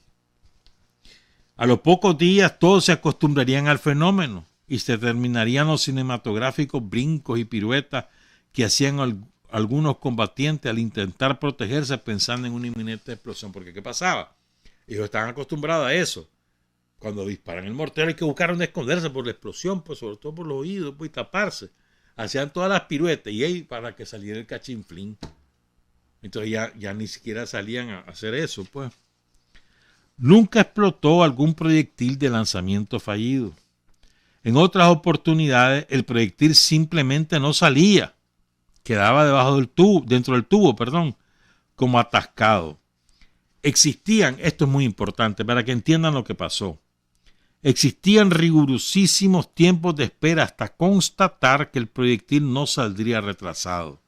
A los pocos días todos se acostumbrarían al fenómeno y se terminarían los cinematográficos brincos y piruetas que hacían algunos combatientes al intentar protegerse pensando en una inminente explosión. Porque ¿qué pasaba? Ellos estaban acostumbrados a eso. Cuando disparan el mortero hay que buscar donde esconderse por la explosión, pues, sobre todo por los oídos, pues, y taparse. Hacían todas las piruetas y ahí para que saliera el cachinflín. Entonces ya ni siquiera salían a hacer eso, pues. Nunca explotó algún proyectil de lanzamiento fallido. En otras oportunidades, el proyectil simplemente no salía. Quedaba dentro del tubo, como atascado. existían, esto es muy importante para que entiendan lo que pasó, existían rigurosísimos tiempos de espera hasta constatar que el proyectil no saldría retrasado,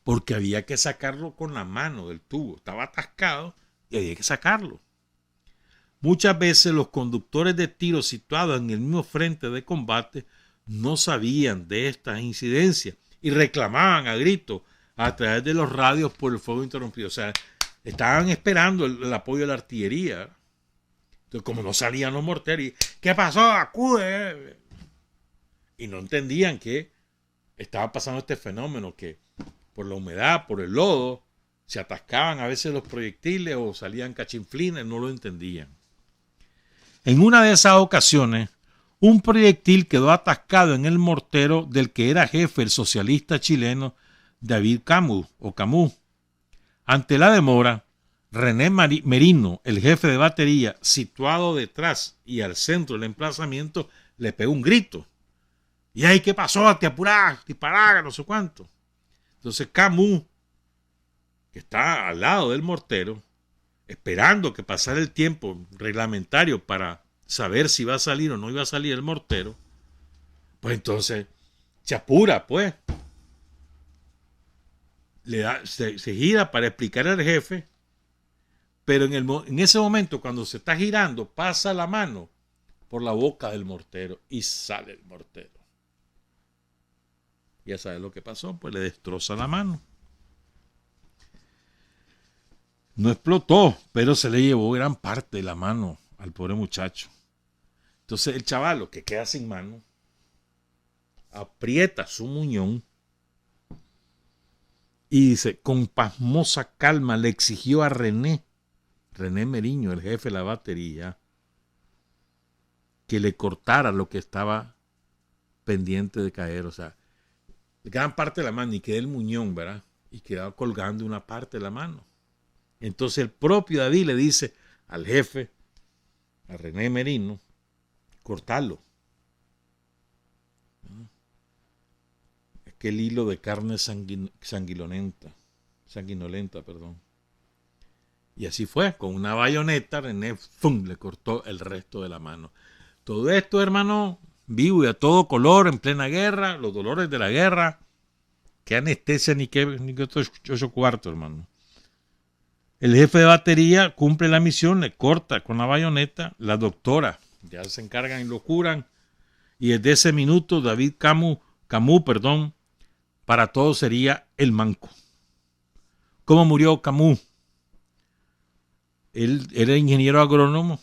porque había que sacarlo con la mano del tubo, estaba atascado y había que sacarlo. Muchas veces los conductores de tiro situados en el mismo frente de combate no sabían de estas incidencias y reclamaban a gritos a través de los radios por el fuego interrumpido. O sea, estaban esperando el apoyo de la artillería. Entonces, como no salían los morteros, ¿qué pasó? ¡Acude! Y no entendían que estaba pasando este fenómeno, que por la humedad, por el lodo, se atascaban a veces los proyectiles o salían cachinflines, no lo entendían. En una de esas ocasiones, un proyectil quedó atascado en el mortero del que era jefe el socialista chileno David Camus. Ante la demora, René Merino, el jefe de batería, situado detrás y al centro del emplazamiento, le pegó un grito. ¿Y ahí qué pasó? Te apurás, dispará, no sé cuánto. Entonces Camus, que está al lado del mortero, esperando que pasara el tiempo reglamentario para saber si iba a salir o no iba a salir el mortero, pues entonces se apura, pues. Se gira para explicar al jefe, pero en ese momento, cuando se está girando, pasa la mano por la boca del mortero y sale el mortero. Ya sabes lo que pasó, pues le destroza la mano. No explotó, pero se le llevó gran parte de la mano al pobre muchacho. Entonces el chavalo, que queda sin mano, aprieta su muñón y dice, con pasmosa calma le exigió a René Merino, el jefe de la batería, que le cortara lo que estaba pendiente de caer. O sea, gran parte de la mano y quedó el muñón, ¿verdad? Y quedaba colgando una parte de la mano. Entonces el propio David le dice al jefe, a René Merino, cortarlo. Es que el hilo de carne sanguinolenta. Y así fue, con una bayoneta René le cortó el resto de la mano. Todo esto, hermano, vivo y a todo color, en plena guerra, los dolores de la guerra. Qué anestesia ni qué 8 cuartos, hermano. El jefe de batería cumple la misión, le corta con la bayoneta. La doctora ya se encargan y lo curan. Y desde ese minuto, David Camus, para todos sería el manco. ¿Cómo murió Camus? Él era ingeniero agrónomo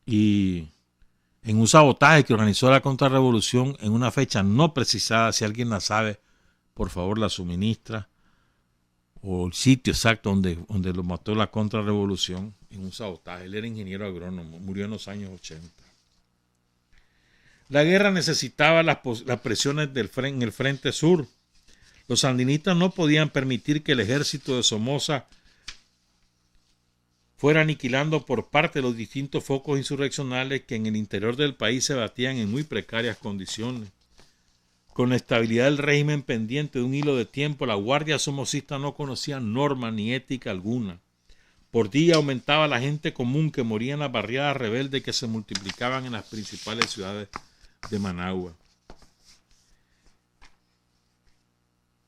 y en un sabotaje que organizó la contrarrevolución en una fecha no precisada, si alguien la sabe, por favor la suministra, o el sitio exacto donde lo mató la contrarrevolución, en un sabotaje. Él era ingeniero agrónomo, murió en los años 80. La guerra necesitaba las presiones en el frente sur. Los sandinistas no podían permitir que el ejército de Somoza fuera aniquilando por parte de los distintos focos insurreccionales que en el interior del país se batían en muy precarias condiciones. Con la estabilidad del régimen pendiente de un hilo de tiempo, la guardia somocista no conocía norma ni ética alguna. Por día aumentaba la gente común que moría en las barriadas rebeldes que se multiplicaban en las principales ciudades de Managua.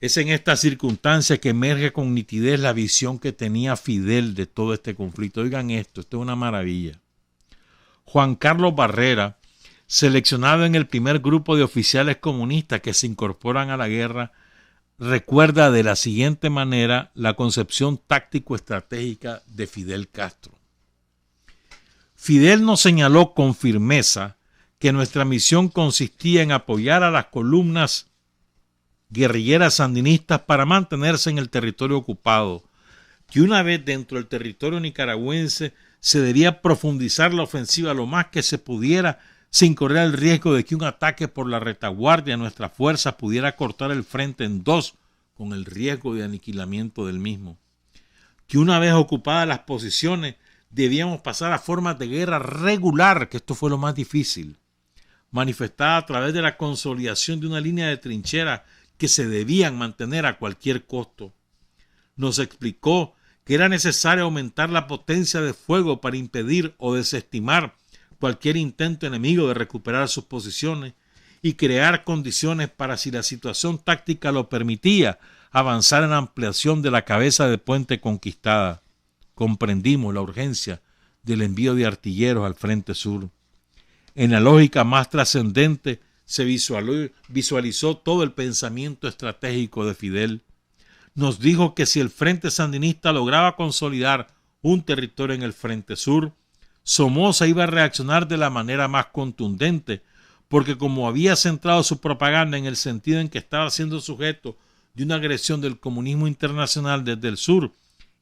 Es en esta circunstancia que emerge con nitidez la visión que tenía Fidel de todo este conflicto. Oigan esto es una maravilla. Juan Carlos Barrera, seleccionado en el primer grupo de oficiales comunistas que se incorporan a la guerra, recuerda de la siguiente manera la concepción táctico-estratégica de Fidel Castro. Fidel nos señaló con firmeza que nuestra misión consistía en apoyar a las columnas guerrilleras sandinistas para mantenerse en el territorio ocupado, que una vez dentro del territorio nicaragüense se debía profundizar la ofensiva lo más que se pudiera sin correr el riesgo de que un ataque por la retaguardia de nuestras fuerzas pudiera cortar el frente en dos con el riesgo de aniquilamiento del mismo. Que una vez ocupadas las posiciones debíamos pasar a formas de guerra regular, que esto fue lo más difícil, manifestada a través de la consolidación de una línea de trincheras que se debían mantener a cualquier costo. Nos explicó que era necesario aumentar la potencia de fuego para impedir o desestimar cualquier intento enemigo de recuperar sus posiciones y crear condiciones para, si la situación táctica lo permitía, avanzar en la ampliación de la cabeza de puente conquistada. Comprendimos la urgencia del envío de artilleros al frente sur. En la lógica más trascendente se visualizó todo el pensamiento estratégico de Fidel. Nos dijo que si el frente sandinista lograba consolidar un territorio en el frente sur, Somoza iba a reaccionar de la manera más contundente, porque como había centrado su propaganda en el sentido en que estaba siendo sujeto de una agresión del comunismo internacional desde el sur,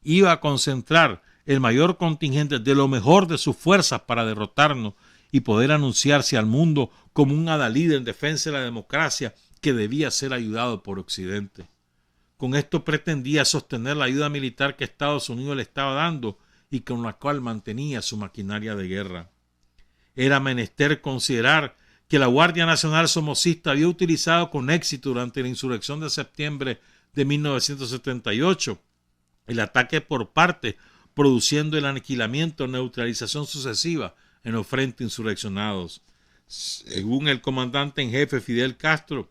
iba a concentrar el mayor contingente de lo mejor de sus fuerzas para derrotarnos y poder anunciarse al mundo como un adalid en defensa de la democracia que debía ser ayudado por Occidente. Con esto pretendía sostener la ayuda militar que Estados Unidos le estaba dando y con la cual mantenía su maquinaria de guerra. Era menester considerar que la Guardia Nacional somocista había utilizado con éxito durante la insurrección de septiembre de 1978 el ataque por parte, produciendo el aniquilamiento o neutralización sucesiva en los frentes insurreccionados. Según el comandante en jefe Fidel Castro,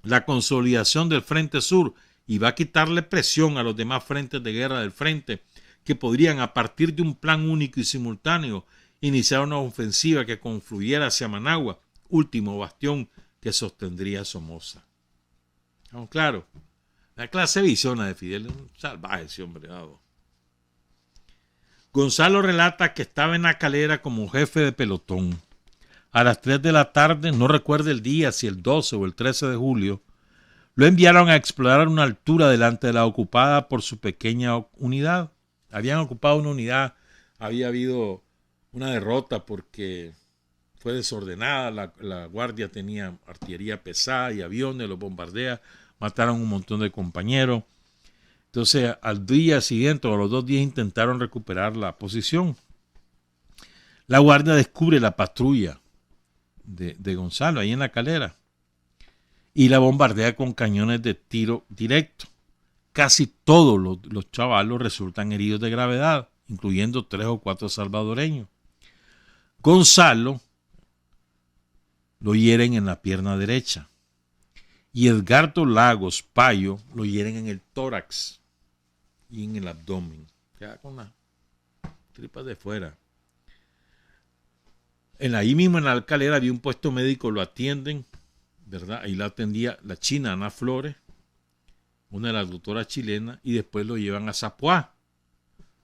la consolidación del Frente Sur iba a quitarle presión a los demás frentes de guerra del frente, que podrían, a partir de un plan único y simultáneo, iniciar una ofensiva que confluyera hacia Managua, último bastión que sostendría Somoza. Claro, la clase visiona de Fidel es un salvaje ese hombre dado. Gonzalo relata que estaba en la Calera como jefe de pelotón. A las 3 de la tarde, no recuerda el día, si el 12 o el 13 de julio, lo enviaron a explorar una altura delante de la ocupada por su pequeña unidad. Habían ocupado una unidad, había habido una derrota porque fue desordenada, la guardia tenía artillería pesada y aviones, los bombardea, mataron un montón de compañeros. Entonces, al día siguiente o a los 2 días intentaron recuperar la posición. La guardia descubre la patrulla de Gonzalo ahí en la Calera y la bombardea con cañones de tiro directo. Casi todos los chavalos resultan heridos de gravedad, incluyendo 3 o 4 salvadoreños. Gonzalo lo hieren en la pierna derecha y Edgardo Lagos Payo lo hieren en el tórax y en el abdomen. Queda con las tripas de fuera. Ahí mismo en la Calera había un puesto médico, lo atienden, ¿verdad? Ahí la atendía la china Ana Flores, una de las doctoras chilenas, y después lo llevan a Zapuá.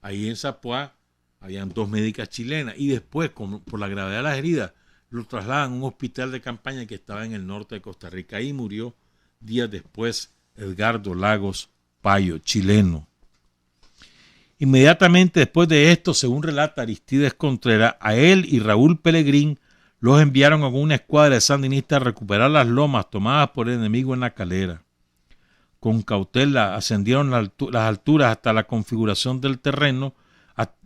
Ahí en Zapuá habían 2 médicas chilenas, y después, por la gravedad de las heridas, lo trasladan a un hospital de campaña que estaba en el norte de Costa Rica. Ahí murió días después Edgardo Lagos Payo, chileno. Inmediatamente después de esto, según relata Aristides Contreras, a él y Raúl Pelegrín los enviaron con una escuadra de sandinistas a recuperar las lomas tomadas por el enemigo en la Calera. Con cautela ascendieron las alturas hasta la configuración del terreno,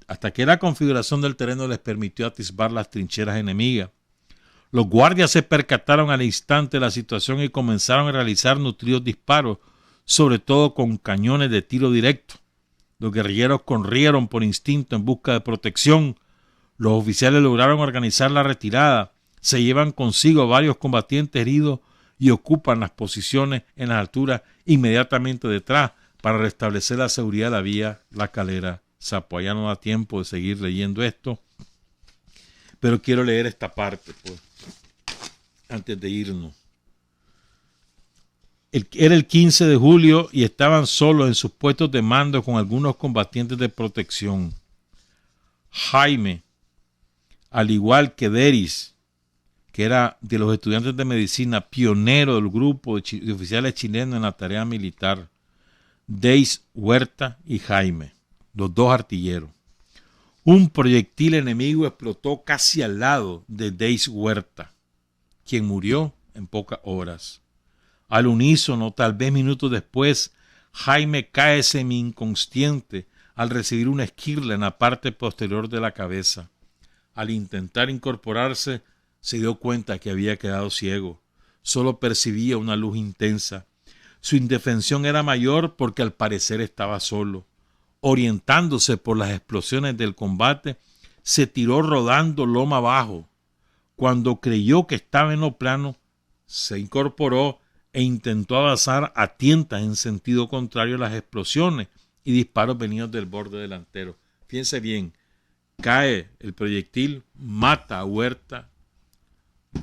hasta que la configuración del terreno les permitió atisbar las trincheras enemigas. Los guardias se percataron al instante de la situación y comenzaron a realizar nutridos disparos, sobre todo con cañones de tiro directo. Los guerrilleros corrieron por instinto en busca de protección. Los oficiales lograron organizar la retirada, se llevan consigo varios combatientes heridos y ocupan las posiciones en las alturas inmediatamente detrás para restablecer la seguridad de la vía La Calera-Zapuá. Ya no da tiempo de seguir leyendo esto, pero quiero leer esta parte pues, antes de irnos. Era el 15 de julio y estaban solos en sus puestos de mando con algunos combatientes de protección. Jaime, al igual que Deris, que era de los estudiantes de medicina, pionero del grupo de oficiales chilenos en la tarea militar, Deis Huerta y Jaime, los 2 artilleros. Un proyectil enemigo explotó casi al lado de Deis Huerta, quien murió en pocas horas. Al unísono, tal vez minutos después, Jaime cae semi-inconsciente al recibir una esquirla en la parte posterior de la cabeza. Al intentar incorporarse, se dio cuenta que había quedado ciego. Solo percibía una luz intensa. Su indefensión era mayor porque al parecer estaba solo. orientándose por las explosiones del combate, se tiró rodando loma abajo. Cuando creyó que estaba en lo plano, se incorporó e intentó avanzar a tientas en sentido contrario a las explosiones y disparos venidos del borde delantero. Fíjense bien, cae el proyectil, mata a Huerta.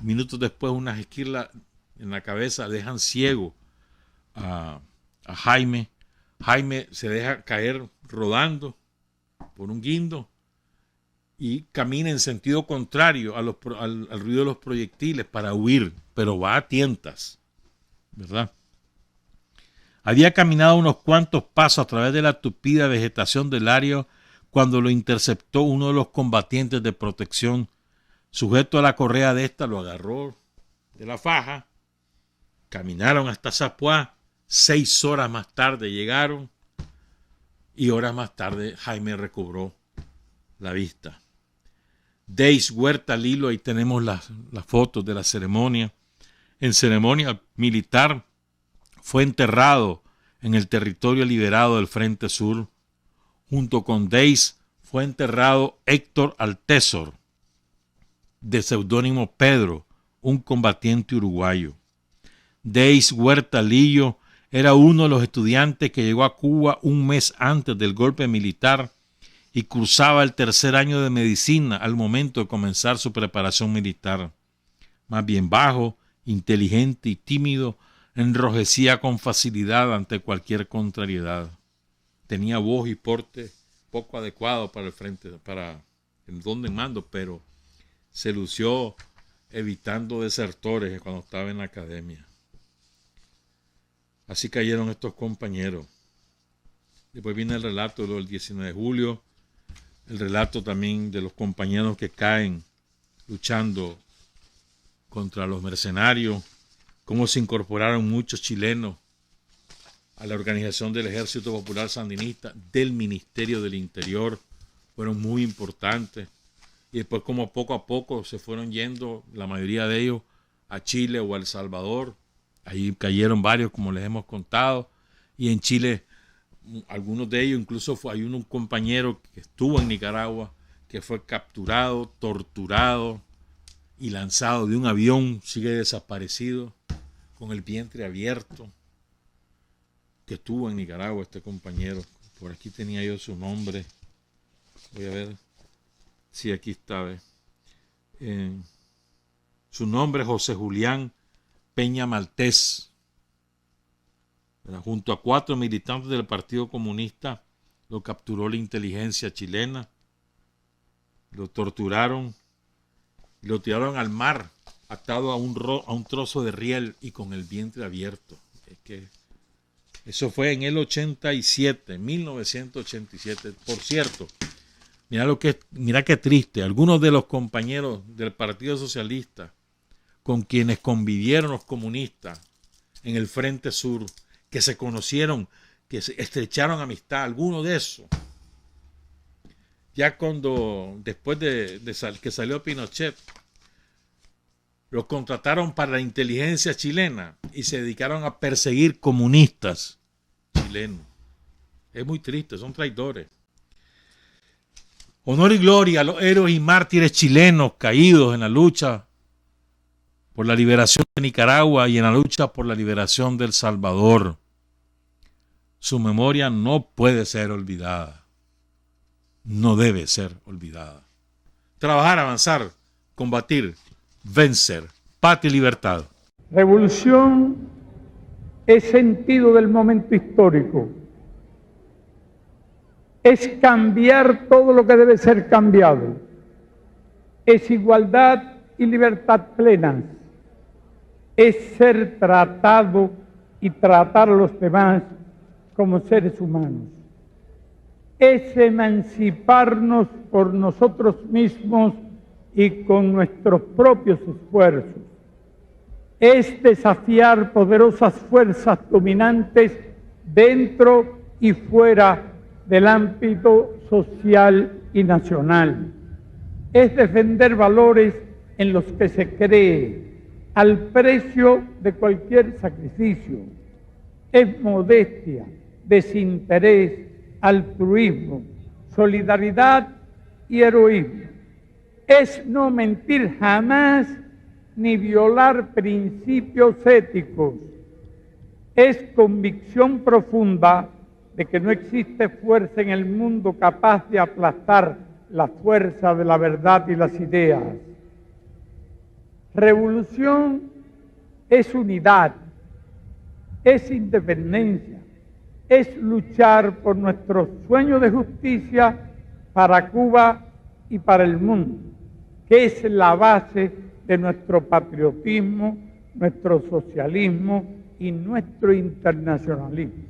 Minutos después, unas esquirlas en la cabeza dejan ciego a Jaime. Jaime se deja caer rodando por un guindo y camina en sentido contrario al ruido de los proyectiles para huir, pero va a tientas, ¿verdad? Había caminado unos cuantos pasos a través de la tupida vegetación del área cuando lo interceptó uno de los combatientes de protección. Sujeto a la correa de esta, lo agarró de la faja. Caminaron hasta Zapuá. 6 horas más tarde llegaron y horas más tarde Jaime recobró la vista. Deis Huerta Lilo, ahí tenemos las fotos de la ceremonia. En ceremonia militar fue enterrado en el territorio liberado del Frente Sur. Junto con Deis fue enterrado Héctor Altésor, de seudónimo Pedro, un combatiente uruguayo. Deis Huerta Lillo era uno de los estudiantes que llegó a Cuba un mes antes del golpe militar y cursaba el 3er año de medicina al momento de comenzar su preparación militar. Más bien bajo, inteligente y tímido, enrojecía con facilidad ante cualquier contrariedad. Tenía voz y porte poco adecuado para el frente, para el don de mando, pero se lució evitando desertores cuando estaba en la academia. Así cayeron estos compañeros. Después viene el relato del 19 de julio, el relato también de los compañeros que caen luchando contra los mercenarios, cómo se incorporaron muchos chilenos a la organización del Ejército Popular Sandinista, del Ministerio del Interior, fueron muy importantes. Y después como poco a poco se fueron yendo, la mayoría de ellos, a Chile o a El Salvador. Ahí cayeron varios, como les hemos contado. Y en Chile, algunos de ellos, incluso hay un compañero que estuvo en Nicaragua, que fue capturado, torturado y lanzado de un avión, sigue desaparecido, con el vientre abierto, que estuvo en Nicaragua este compañero. Por aquí tenía yo su nombre. Voy a ver. Sí, aquí está. Su nombre es José Julián Peña Maltés. Junto a 4 militantes del Partido Comunista lo capturó la inteligencia chilena, lo torturaron y lo tiraron al mar, atado a un trozo de riel y con el vientre abierto. Es que eso fue en el 87, 1987. Por cierto, mira qué triste. Algunos de los compañeros del Partido Socialista con quienes convivieron los comunistas en el Frente Sur, que se conocieron, que se estrecharon amistad, algunos de esos, ya después de que salió Pinochet, los contrataron para la inteligencia chilena y se dedicaron a perseguir comunistas chilenos. Es muy triste, son traidores. Honor y gloria a los héroes y mártires chilenos caídos en la lucha por la liberación de Nicaragua y en la lucha por la liberación de El Salvador. Su memoria no puede ser olvidada. No debe ser olvidada. Trabajar, avanzar, combatir, vencer. Patria y libertad. Revolución es sentido del momento histórico. Es cambiar todo lo que debe ser cambiado. Es igualdad y libertad plenas. Es ser tratado y tratar a los demás como seres humanos. Es emanciparnos por nosotros mismos y con nuestros propios esfuerzos. Es desafiar poderosas fuerzas dominantes dentro y fuera del ámbito social y nacional. Es defender valores en los que se cree al precio de cualquier sacrificio. Es modestia, desinterés altruismo, solidaridad y heroísmo. Es no mentir jamás ni violar principios éticos. Es convicción profunda de que no existe fuerza en el mundo capaz de aplastar la fuerza de la verdad y las ideas. Revolución es unidad, es independencia, es luchar por nuestro sueño de justicia para Cuba y para el mundo, que es la base de nuestro patriotismo, nuestro socialismo y nuestro internacionalismo.